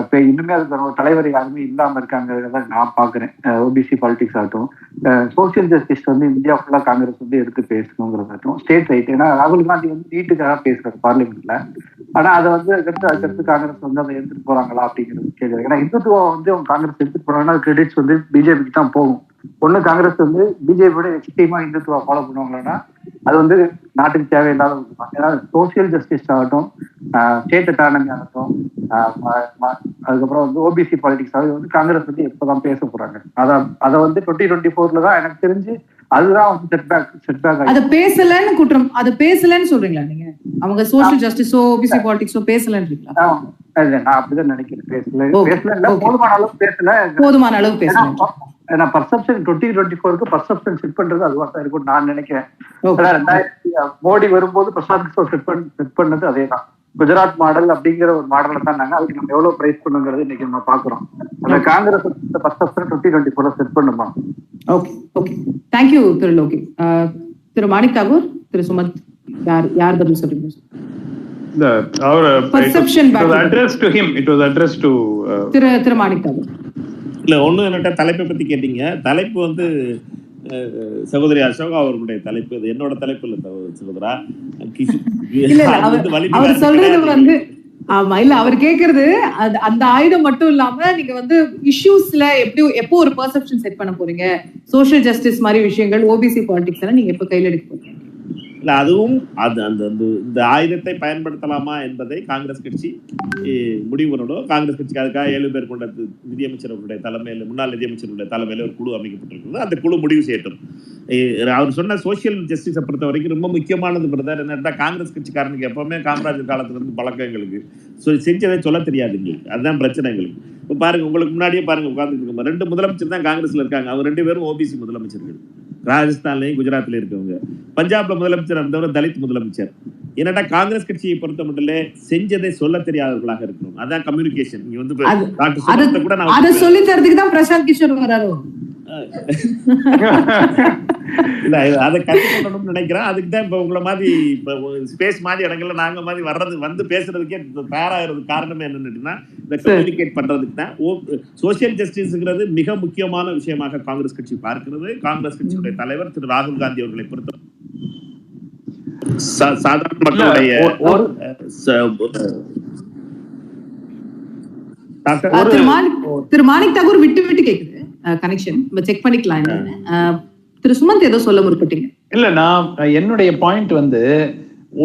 இப்ப இன்னுமே அது தலைவர் யாருமே இல்லாம இருக்காங்கிறத நான் பாக்குறேன். ஓபிசி பாலிடிக்ஸ் ஆகட்டும், சோசியல் ஜஸ்டிஸ் வந்து இந்தியா ஃபுல்லா காங்கிரஸ் வந்து எடுத்து பேசணுங்கிறதாகட்டும், ஸ்டேட் ரைட். ஏன்னா ராகுல் காந்தி வந்து நீட்டுக்காக பேசுறாரு பார்லிமெண்ட்ல. ஆனா அதை வந்து அதுக்கடுத்து காங்கிரஸ் வந்து அதை எடுத்துட்டு போறாங்களா அப்படிங்கிறது கேட்குறாங்க. ஏன்னா இந்துத்துவம் வந்து அவங்க காங்கிரஸ் எடுத்துட்டு போறாங்கன்னா அது கிரெடிட்ஸ் வந்து பிஜேபிக்கு தான் போகும். ஒண்ணு காங்கிரஸ் வந்து பிஜேபியோட எக்ஸ்ட்ரீமா இந்துத்துவா ஃபாலோ பண்ணுவாங்கன்னா அது வந்து நாட்டுக்கு தேவையில்லாத ஒரு. ஏன்னா சோசியல் ஜஸ்டிஸ் ஆகட்டும், ஸ்டேட் அட்டானமி ஆகட்டும், அதுக்கப்புறம் வந்து ஓபிசி பாலிடிக்ஸ் ஆகட்டும் வந்து காங்கிரஸ் வந்து எப்பதான் பேச போறாங்க. அதை வந்து 2024 தான் எனக்கு தெரிஞ்சு அதுதான் வந்து செட்பேக். அது பேசலன்னு குற்றம், அது பேசலன்னு சொல்றீங்களா நீங்க? அவங்க சோசியல் ஜஸ்டிஸோ ஓபிசி பாலிடிக்ஸோ பேசலன்றீங்களா? நான் அப்படிதான் நினைக்கிறேன். பேசல போதுமான அளவு பேசல. ஏன்னா பர்செப்ஷன் 2024க்கு பர்செப்ஷன் செட் பண்றது அதுவா தான் இருக்கும் நான் நினைக்கிறேன். 2000 மோடி வரும்போது பிரசாந்த் கிஷோர் செட் பண்ணது அதே தான். குஜராத் மாடல் அப்படிங்கிற ஒரு மாடலை தான் நாங்க அதுக்கு நம்ம எவ்வளவு பிரைஸ் பண்ணுங்கிறது இன்னைக்கு நம்ம பாக்குறோம். அந்த காங்கிரஸ் பர்செப்ஷன் 2024 செட் பண்ணுமா? ஓகே ஓகே, தேங்க்யூ திரு லோகி. திரு மாணிக் தாகூர், திரு சுமந்த், யார் பதில் சொல்றீங்க? Our perception back. It was addressed to him. It was addressed to திரு மாணிக் தாகூர். இல்ல ஒண்ணு என்னட்ட தலைப்பை பத்தி கேட்டீங்க. தலைப்பு வந்து சகோதரி அசோகா அவர்களுடைய தலைப்பு. இது என்னோட தலைப்பு இல்ல சகோதரா. இல்ல அவர் சொல்றது வந்து ஆமா இல்ல அவர் கேக்குறது அந்த ஆயுதம் மட்டும் இல்லாம நீங்க வந்து இஷ்யூஸ்ல எப்போ ஒரு பெர்செப்ஷன் செட் பண்ண போறீங்க, சோஷியல் ஜஸ்டிஸ் மாதிரி விஷயங்கள், ஓபிசி பாலிடிக்ஸ் எல்லாம் நீங்க எப்ப கையில் எடுக்க போறீங்க? இல்ல அதுவும் இந்த ஆயுதத்தை பயன்படுத்தலாமா என்பதை காங்கிரஸ் கட்சி முடிவு பண்ணணும். காங்கிரஸ் கட்சிக்கு அதுக்காக 7 பேர் கொண்ட நிதியமைச்சர்களுடைய தலைமையில், முன்னாள் நிதியமைச்சர்களுடைய தலைமையில் ஒரு குழு அமைக்கப்பட்டிருக்கிறது. அந்த குழு முடிவு செய்யட்டும். அவர் சொன்ன சோசியல் ஜஸ்டிஸை பொறுத்த வரைக்கும் ரொம்ப முக்கியமானது பிரதர் என்னன்னா, காங்கிரஸ் கட்சிக்காரனுக்கு எப்பவுமே காமராஜர் காலத்துல இருந்து பழக்கம் எங்களுக்கு செஞ்சதை சொல்ல தெரியாது எங்களுக்கு. அதுதான் பிரச்சனை எங்களுக்கு. இப்போ பாருங்க, உங்களுக்கு முன்னாடியே பாருங்க உட்கார்ந்துருக்கோம், 2 முதலமைச்சர் தான் காங்கிரஸ்ல இருக்காங்க. அவங்க 2 பேரும் ஓபிசி முதலமைச்சர்கள். ராஜஸ்தான்லயும் குஜராத்லயும் இருக்கவங்க. பஞ்சாப்ல முதலமைச்சர் இருந்தவர் தலித் முதலமைச்சர். என்னடா காங்கிரஸ் கட்சியை பொறுத்த மட்டும் செஞ்சதை சொல்ல தெரியாதவர்களாக இருக்கணும். அதான் கம்யூனிகேஷன். நீங்க வந்து கூட அதை சொல்லி தரதுக்கு தான் பிரசாந்த் கிஷோர் வராரோ? இல்ல அதை கற்றுக்கணும்னு நினைக்கிறேன். அதுக்கு தான் இப்ப உங்களை மாதிரி இப்ப ஸ்பேஸ் மாதிரி இடங்கள்ல நாங்க மாதிரி வர்றது வந்து பேசுறதுக்கே தயாராகிறது காரணமே என்னன்னா, இந்த கம்யூனிகேட் பண்றதுக்கு தான். சோசியல் ஜஸ்டிஸ்ங்கிறது மிக முக்கியமான விஷயமாக காங்கிரஸ் கட்சி பார்க்கிறது. காங்கிரஸ் கட்சியுடைய தலைவர் திரு ராகுல் காந்தி அவர்களை பொறுத்த சாதாரண மக்களுடைய திரு மாணிக் தாகூர் விட்டு விட்டு கேக்குது கனெக்ஷன், செக் பண்ணிக்கலாம். திரு சுமந்த் ஏதோ சொல்ல முற்பட்டீங்க. இல்ல, நான் என்னுடைய பாயிண்ட் வந்து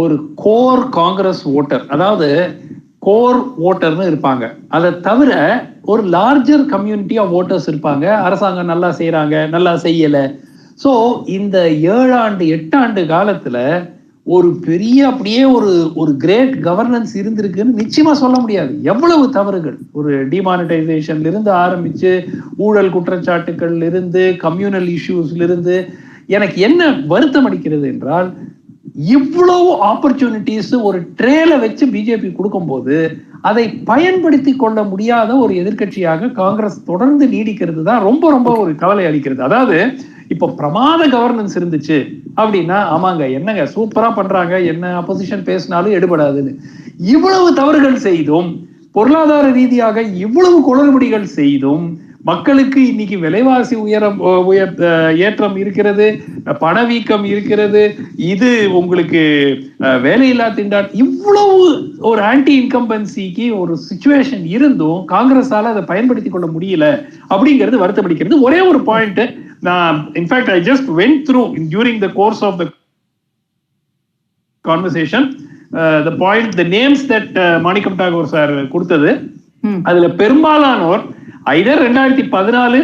ஒரு கோர் காங்கிரஸ் ஓட்டர், அதாவது கோர் ஓட்டர்னு இருப்பாங்க. அதை தவிர ஒரு லார்ஜர் கம்யூனிட்டி ஆஃப் ஓட்டர்ஸ் இருப்பாங்க. அரசாங்கம் நல்லா செய்யறாங்க, நல்லா செய்யல. ஸோ இந்த 7 ஆண்டு 8 ஆண்டு காலத்துல ஒரு பெரிய அப்படியே ஒரு கிரேட் கவர்னன்ஸ் இருந்திருக்குன்னு நிச்சயமா சொல்ல முடியாது. எவ்வளவு தவறுகள், ஒரு டிமானிட்டைசேஷன்ல இருந்து ஆரம்பிச்சு ஊழல் குற்றச்சாட்டுகள்ல இருந்து கம்யூனல் இஷ்யூஸ்ல இருந்து. எனக்கு என்ன வருத்தம் அளிக்கிறது என்றால், இவ்வளவு ஆப்பர்ச்சுனிட்டிஸ் ஒரு ட்ரேல வச்சு பிஜேபி கொடுக்கும் போது அதை பயன்படுத்தி கொள்ள முடியாத ஒரு எதிர்கட்சியாக காங்கிரஸ் தொடர்ந்து நீடிக்கிறது தான் ரொம்ப ரொம்ப ஒரு கவலை அளிக்கிறது. அதாவது இப்ப பிரமாத கவர்னன்ஸ் இருந்துச்சு அப்படின்னா, ஆமாங்க என்னங்க சூப்பரா பண்றாங்க, என்ன அப்போசிஷன் பேசினாலும் எடுபடாதுன்னு. இவ்வளவு தவறுகள் செய்தும், பொருளாதார ரீதியாக இவ்வளவு குளறுபடிகள் செய்தும், மக்களுக்கு இன்னைக்கு விலைவாசி ஏற்றம் இருக்கிறது, பணவீக்கம் இருக்கிறது, இது உங்களுக்கு வேலையில்லா திண்டாட்டம், இவ்வளவு ஒரு ஆன்டி இன்கம்பன்சிக்கு ஒரு சிச்சுவேஷன் இருந்தும் காங்கிரஸால அதை பயன்படுத்திக் கொள்ள முடியல அப்படிங்கிறது வருத்தப்படுகிறது. ஒரே ஒரு பாயிண்ட், நான் in fact I just went through during the course of the conversation the point, the names that Manickam Tagore sir கொடுத்தது, அதுல பெரும்பாலானோர் ஐதர் 2014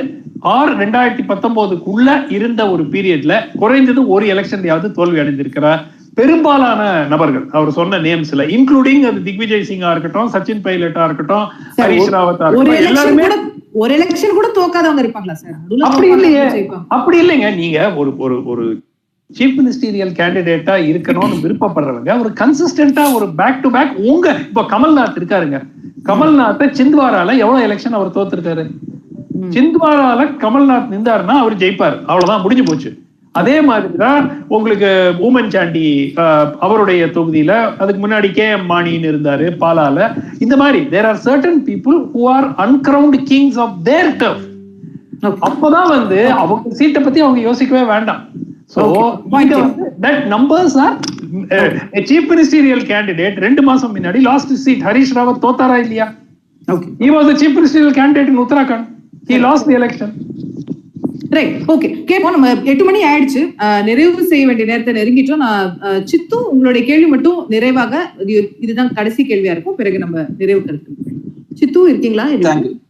ஆர் 2019க்குள்ள இருந்த ஒரு பீரியட்ல குறைந்தது ஒரு எலெக்ஷன்லயாவது தோல்வி அடைந்திருக்கிறார் பெரும்பாலான நபர்கள். அவர் சொன்ன நேம்ஸ்ல இன்க்ளூடிங் அது திக்விஜய் சிங்கா இருக்கட்டும், சச்சின் பைலட்டா இருக்கட்டும், ஹரீஷ் ராவத்தா இருக்கட்டும், எல்லாருமே ஒரு எலெக்ஷன் கூட தோக்காதவங்க இருப்பாங்களா சார்? அப்படி இல்லையே, அப்படி இல்லைங்க. நீங்க ஒரு சீஃப் மினிஸ்டீரியல் கேண்டிடேட்டா இருக்கணும்னு விருப்பப்படுறவங்க ஒரு கன்சிஸ்டன்டா ஒரு பேக் டு பேக். உங்க இப்ப கமல்நாத் இருக்காருங்க, கமல்நாத் சிந்த்வாரால எவ்வளவு எலெக்ஷன் அவர் தோத்துருக்காரு. சிந்த்வாரால கமல்நாத் நின்றாருன்னா அவர் ஜெயிப்பார், அவ்வளவுதான், முடிஞ்சு போச்சு. அதே மாதிரிதான் உங்களுக்கு ஊமன் சாண்டி அவருடைய தொகுதியில, அதுக்கு முன்னாடி KM மாணின்னு இருந்தாரு பாலால. இந்த மாதிரி there are certain people who are uncrowned kings of their turf. அப்பதான் வந்து அவங்க சீட்டை பத்தி அவங்க யோசிக்கவே வேண்டாம். So that numbers are a chief ministerial candidate 2 மாசம் முன்னாடி lost his seat. Harish Rawat தோத்தாரா இல்லையா? He was the chief ministerial candidate in Uttarakhand. He lost the election. Right, okay. கேட்போம். நம்ம 8 மணி ஆயிடுச்சு, நிறைவு செய்ய வேண்டிய நேரத்தை நெருங்கிட்டோம். நான் சித்து, உங்களுடைய கேள்வி மட்டும் நிறைவாக, இதுதான் கடைசி கேள்வியா இருக்கும், பிறகு நம்ம நிறைவு கருத்து. சித்து இருக்கீங்களா?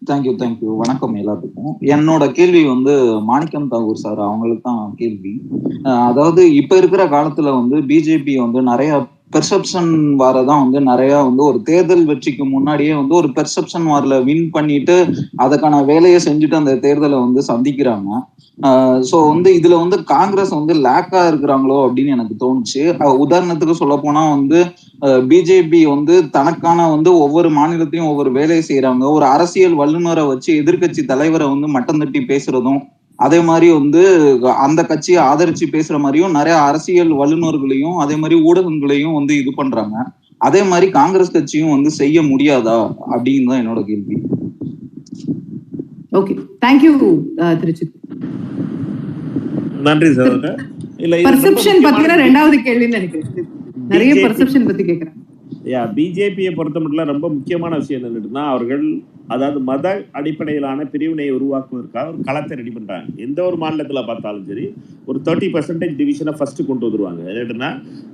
தேங்க்யூ. வணக்கம் எல்லாத்துக்கும். என்னோட கேள்வி வந்து மாணிக்கம் தாகூர் சார் அவங்களுக்கு தான் கேள்வி. அதாவது இப்ப இருக்கிற காலத்துல வந்து பிஜேபி வந்து நிறைய பெர்செப்ஷன் வாரதான் வந்து நிறைய வந்து ஒரு தேர்தல் வெற்றிக்கு முன்னாடியே வந்து ஒரு பெர்செப்ஷன் வாரில் வின் பண்ணிட்டு அதுக்கான வேலையை செஞ்சுட்டு அந்த தேர்தலை வந்து சந்திக்கிறாங்க. ஸோ வந்து இதுல வந்து காங்கிரஸ் வந்து லேக்கா இருக்கிறாங்களோ அப்படின்னு எனக்கு தோணுச்சு. உதாரணத்துக்கு சொல்ல போனா வந்து பிஜேபி வந்து தனக்கான வந்து ஒவ்வொரு மாநிலத்தையும் ஒவ்வொரு வேலையை செய்யறாங்க. ஒரு அரசியல் வல்லுநரை வச்சு எதிர்கட்சி தலைவரை வந்து மட்டம் தட்டி பேசுறதும், அதே மாதிரி வந்து அந்த கட்சியை ஆதரிச்சு பேசுற மாதிரியும் நிறைய அரசியல் வல்லுநர்களையும் அதே மாதிரி ஊடகங்களையும் வந்து இது பண்றாங்க. அதே மாதிரி காங்கிரஸ் கட்சியும் வந்து செய்ய முடியாதா அப்படின்னு தான் என்னோட கேள்வி. Okay, thank you Trichy. நன்றி சார். இல்ல பர்செப்ஷன் பத்தின ரெண்டாவது கேள்வின்னு நினைக்கிறேன். நிறைய பர்செப்ஷன் பத்தி கேக்குறேன். பிஜேபியை பொறுத்த மட்டும் ரொம்ப முக்கியமான விஷயம் என்னன்னா, அவர்கள் அதாவது மத அடிப்படையிலான பிரிவினையை உருவாக்குவதற்காக ஒரு களத்தை ரெடி பண்றாங்க. எந்த ஒரு மாநிலத்துல பார்த்தாலும் சரி, ஒரு 30% டிவிஷனை ஃபர்ஸ்ட் கொண்டு வந்துருவாங்க. என்னன்னா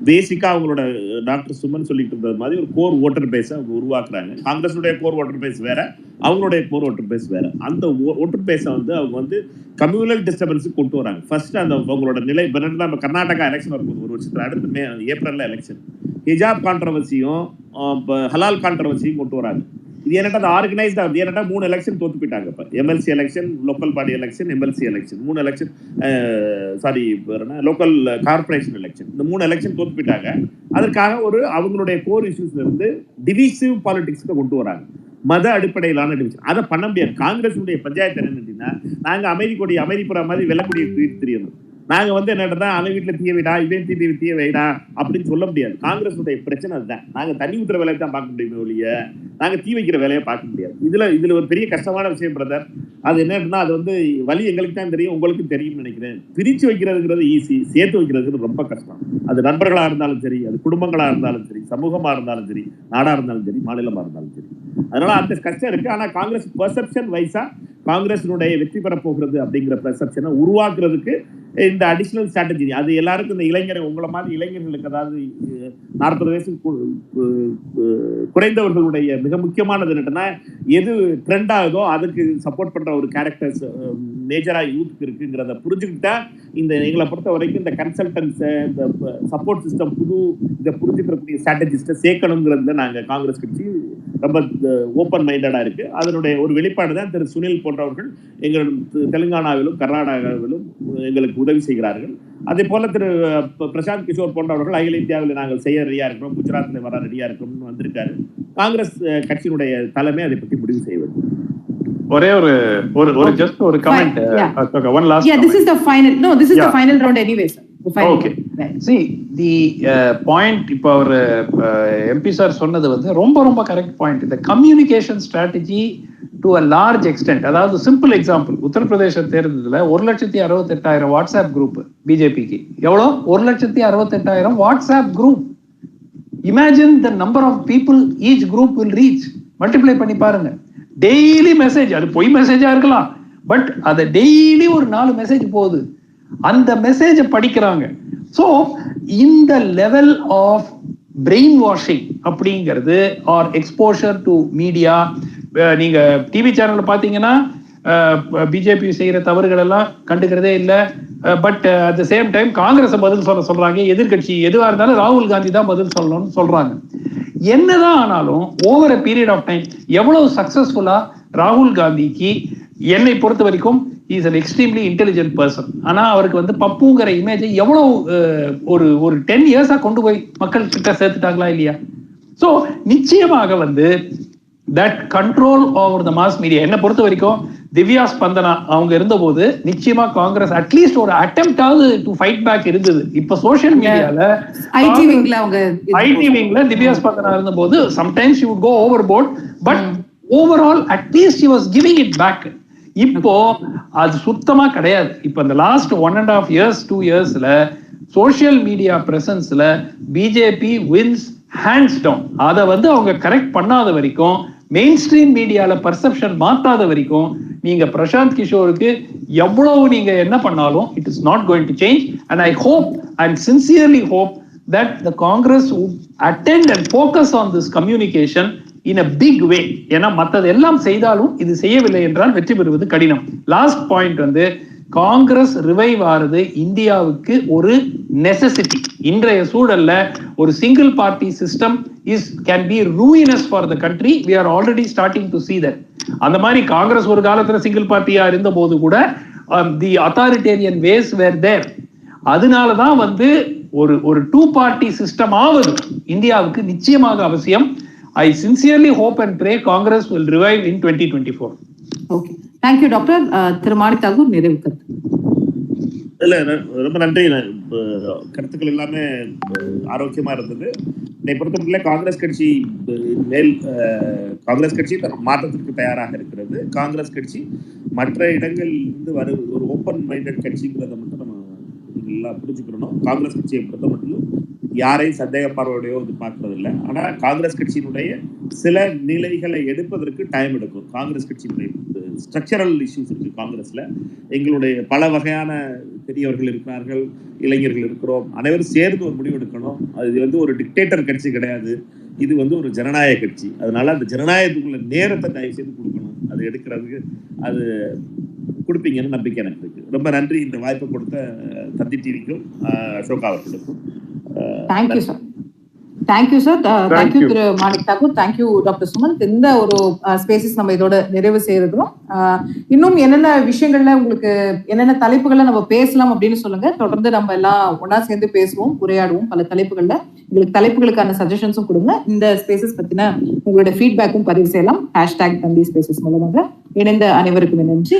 பேசிக்கா அவங்களோட டாக்டர் சுமன் சொல்லிட்டு இருந்தது மாதிரி ஒரு கோர் ஓட்டர் பேஸை அவங்க உருவாக்குறாங்க. காங்கிரஸுடைய கோர் ஓட்டர் பேஸ் வேற, அவங்களுடைய கோர் ஓட்டர் பேஸ் வேற. அந்த ஓட்டர் பேஸை அவங்க வந்து கம்யூனல் டிஸ்டர்பன்ஸுக்கு கொண்டு வராங்க. ஃபர்ஸ்ட் அந்த அவங்களோட நிலை. நம்ம கர்நாடகா எலெக்ஷன் வரும்போது ஒரு வருஷத்துல அடுத்து ஏப்ரல்ல எலெக்ஷன், ஹிஜாப் கான்ட்ரவர்சியும் ஹலால் கான்ட்ரவர்சியும் கொண்டு வராங்க. இது என்னட்டா ஆர்கனைஸ்ட் ஆகுது. ஏன்னா 3 எலெக்ஷன் தோத்து போயிட்டாங்க. இப்போ MLC election, local body election, MLC election, 3 election, local corporation election, இந்த 3 எலெக்ஷன் தோத்து போயிட்டாங்க. அதற்காக அவங்களுடைய கோர் இஷ்யூஸ்ல இருந்து டிவிசிவ் பாலிடிக்ஸ்க்கு கொண்டு வராங்க. மத அடிப்படையிலான டிவிஷன் அதை பண்ண முடியாது. காங்கிரஸுடைய பஞ்சாயத்து என்னன்னா, நாங்க அமைதிப்புற மாதிரி வெள்ளக்கூடிய தெரியணும். நாங்க என்னடா அவன் வீட்டுல தீய வைடா, இவன் தீய வைடா அப்படின்னு சொல்ல முடியாது. காங்கிரஸுடைய பிரச்சனை அதுதான். நாங்க தண்ணி ஊத்துற வேலையை தான் பார்க்க முடியுமே ஒழிய நாங்க தீ வைக்கிற வேலையை பார்க்க முடியாது. இதுல ஒரு பெரிய கஷ்டமான விஷயம் பிரதர். அது என்னன்னா, அது வழி எங்களுக்கு தான் தெரியும், உங்களுக்கும் தெரியும்னு நினைக்கிறேன். பிரிச்சு வைக்கிறதுங்கிறது ஈஸி, சேர்த்து வைக்கிறதுங்கிறது ரொம்ப கஷ்டம். அது நண்பர்களா இருந்தாலும் சரி, அது குடும்பங்களா இருந்தாலும் சரி, சமூகமா இருந்தாலும் சரி, நாடா இருந்தாலும் சரி, மாநிலமா இருந்தாலும் சரி. அதனால அந்த கஷ்டம் இருக்கு. ஆனா காங்கிரஸ் பெர்செப்ஷன் வைஸா காங்கிரஸினுடைய வெற்றி பெற போகிறது அப்படிங்கிற பெர்செப்ஷனை உருவாக்குறதுக்கு இந்த அடிஷனல் ஸ்ட்ராட்டஜி அது எல்லாருக்கும், இந்த இளைஞர் உங்களை மாதிரி இளைஞர்களுக்கு, அதாவது 40 வயசு குறைந்தவர்களுடைய மிக முக்கியமானது என்னன்னா, எது ட்ரெண்ட் ஆகுதோ அதுக்கு சப்போர்ட் பண்ற ஒரு கேரக்டர்ஸ் மேஜரா யூத்துக்கு இருக்குங்கிறத புரிஞ்சுக்கிட்டா, இந்த எங்களை பொறுத்த வரைக்கும் இந்த கன்சல்டன்ஸ், இந்த சப்போர்ட் சிஸ்டம், இதை புரிஞ்சுக்கிறக்கூடிய ஸ்ட்ராட்டஜிஸ்ட சேர்க்கணுங்கிறதுல நாங்க காங்கிரஸ் கட்சி ரொம்ப ஓப்பன் மைண்டடா இருக்கு. அதனுடைய ஒரு வெளிப்பாடு தான் திரு சுனில் போன்றவர்கள் எங்கள் தெலுங்கானாவிலும் கர்நாடகாவிலும் எங்களுக்கு உதவி செய்கிறார்கள். அதே போல திரு பிரசாந்த் கிஷோர் போன்றவர்கள் அகில இந்தியாவில் நாங்கள் செய்ய ரெடியா இருக்கிறோம், குஜராத்தில் வர ரெடியா இருக்கிறோம்னு வந்திருக்காரு. காங்கிரஸ் கட்சியினுடைய தலைமை அதை பற்றி முடிவு செய்ய வேண்டும். ஒரே ஒரு ஜஸ்ட் ஒரு comment. One last yeah, this is the final. No, this is the final round anyway, sir. Okay. See, the point இப்ப அவர் எம்பி சார் சொன்னது ரொம்ப ரொம்ப கரெக்ட் பாயிண்ட். இந்த communication strategy to a large extent, அதாவது சிம்பிள் எக்ஸாம்பிள், உத்தரப்பிரதேச தேர்தலில் 1,68,000 வாட்ஸ்அப் குரூப் பிஜேபிக்கு. எவ்வளோ? 1,68,000 WhatsApp group. Imagine the number of people each group will reach. Multiply பண்ணி பாருங்க. டெய்லி மெசேஜ், அது பொய் மெசேஜா இருக்கலாம், பட் அது டெய்லி ஒரு 4 மெசேஜ் போகுது. அந்த மெசேஜை படிக்கிறாங்க. ஸோ இந்த லெவல் ஆஃப் பிரெயின் வாஷிங் அப்படிங்கிறது ஆர் எக்ஸ்போஷர் டு மீடியா. நீங்க டிவி சேனல்ல பாத்தீங்கன்னா பிஜேபி செய்யற தவறுகள் எல்லாம் கண்டுக்கிறதே இல்லை. But at the same time Congress பதில் சொல்றாங்க. எதிர்கட்சி எதுவா இருந்தாலும் ராகுல் காந்தி தான் பதில் சொல்லணும்னு சொல்றாங்க. என்னதான் ஆனாலும் over a period of time எவ்வளவு சக்சஸ்ஃபுல்லா ராகுல் காந்திக்கு, என்னை பொறுத்த வரைக்கும் is an extremely intelligent person. ஆனா அவருக்கு பப்புங்கிற இமேஜை எவ்வளவு ஒரு 10 இயர்ஸா கொண்டு போய் மக்கள் கிட்ட சேர்த்துட்டாங்களா இல்லையா? சோ நிச்சயமாக that control over the mass media, என்ன பொறுத்த வரைக்கும் திவ்யா ஸ்பந்தனா அவங்க இருந்தபோது நிச்சயமா காங்கிரஸ் அட்லீஸ்ட் ஒரு அட்டெம்ப்ட் ஆவது டு ஃபைட் பேக் இருந்தது. இப்ப சோஷியல் மீடியால ஐடி விங்ல திவ்யா ஸ்பந்தனா இருந்தபோது sometimes you would go overboard, but overall at least you was giving it back. இப்போ அது சுத்தமா கிடையாது. இப்போ இந்த லாஸ்ட் 1.5 years 2 yearsல சோஷியல் மீடியா பிரசன்ஸ்ல பிஜேபி வின்ஸ் ஹேண்ட்ஸ் டவுன். அதை அவங்க கரெக்ட் பண்ணாத வரைக்கும், மெயின் ஸ்ட்ரீம் மீடியால பர்செப்ஷன் மாத்தாத வரைக்கும், நீங்க பிரசாந்த் கிஷோருக்கு எவ்வளவு நீங்க என்ன பண்ணாலும் it is not going to change. And I hope and sincerely hope that the Congress would attend and focus on this communication in a big way. ஏன்னா மற்றது எல்லாம் செய்தாலும் இது செய்யவில்லை என்றால் வெற்றி பெறுவது கடினம். லாஸ்ட் பாயிண்ட் காங்கிரஸ் ரிவைவ் ஆறது இந்தியாவுக்கு ஒரு நெசசிட்டி. இன்றைய சூழல்ல ஒரு single party system can be ruinous for the country. We are already starting to see that. அந்த மாதிரி காங்கிரஸ் ஒரு காலத்துல சிங்கிள் பார்ட்டியா இருந்த போது கூட the authoritarian ways were there. அதனாலதான் ஒரு 2 party சிஸ்டம் ஆவது இந்தியாவுக்கு நிச்சயமாக அவசியம். I sincerely hope and pray Congress will revive in 2024. Okay. Thank you, Doctor. திரு மாணிக் தாகூர் நிறைவு கருத்து. இல்ல ரொம்ப நன்றி. கருத்துக்கள் எல்லாமே ஆரோக்கியமா இருந்தது. என்னை பொறுத்தவரையில காங்கிரஸ் கட்சி மேல் காங்கிரஸ் கட்சி மாற்றத்திற்கு தயாராக இருக்கிறது. காங்கிரஸ் கட்சி மற்ற இடங்கள் இருந்து ஒரு ஓப்பன் மைண்டட் கட்சிங்கிறத மட்டும் நம்ம எல்லாம் புரிஞ்சுக்கணும். காங்கிரஸ் கட்சியை பொறுத்த மட்டும் யாரையும் சந்தேக பார்வையோடையோ வந்து பார்க்கறது இல்லை. ஆனால் காங்கிரஸ் கட்சியினுடைய சில நிலைகளை எடுப்பதற்கு டைம் எடுக்கும். காங்கிரஸ் கட்சியினுடைய ஸ்ட்ரக்சரல் இஷ்யூஸ் இருக்கு காங்கிரஸ்ல. எங்களுடைய பல வகையான பெரியவர்கள் இருக்கிறார்கள், இளைஞர்கள் இருக்கிறோம், அனைவரும் சேர்ந்து ஒரு முடிவு எடுக்கணும். அது வந்து ஒரு டிக்டேட்டர் கட்சி கிடையாது, இது வந்து ஒரு ஜனநாயக கட்சி. அதனால அந்த ஜனநாயகத்துக்குள்ள நேரத்தை தயவு செய்து கொடுக்கணும். அது எடுக்கிறதுக்கு அது கொடுப்பீங்கன்னு நம்பிக்கை எனக்கு இருக்கு. ரொம்ப நன்றி இந்த வாய்ப்பை கொடுத்த தந்தி டிவிக்கும் அசோகா அவர்களுக்கும். Thank you sir. Thank you sir. Thank you Thiru Manik Tagore. Thank you doctor Sumanth. இந்த ஒரு ஸ்பேசஸ் நம்ம இதோட நிறைவு செய்திருக்கிறோம். இன்னும் என்னென்ன விஷயங்கள்ல உங்களுக்கு என்னென்ன தலைப்புகள்ல நம்ம பேசலாம் அப்படின்னு சொல்லுங்க. தொடர்ந்து நம்ம எல்லாம் ஒன்னா சேர்ந்து பேசுவோம், உரையாடுவோம் பல தலைப்புகள்ல. உங்களுக்கு தலைப்புகளுக்கான சஜஷன்ஸும் கொடுங்க. இந்த ஸ்பேசஸ் பத்தின உங்களோட ஃபீட்பேக்கும் பதிவு செய்யலாம். #தந்தி ஸ்பேசஸ் மூலமாக. இணைந்த அனைவருக்கும் நன்றி.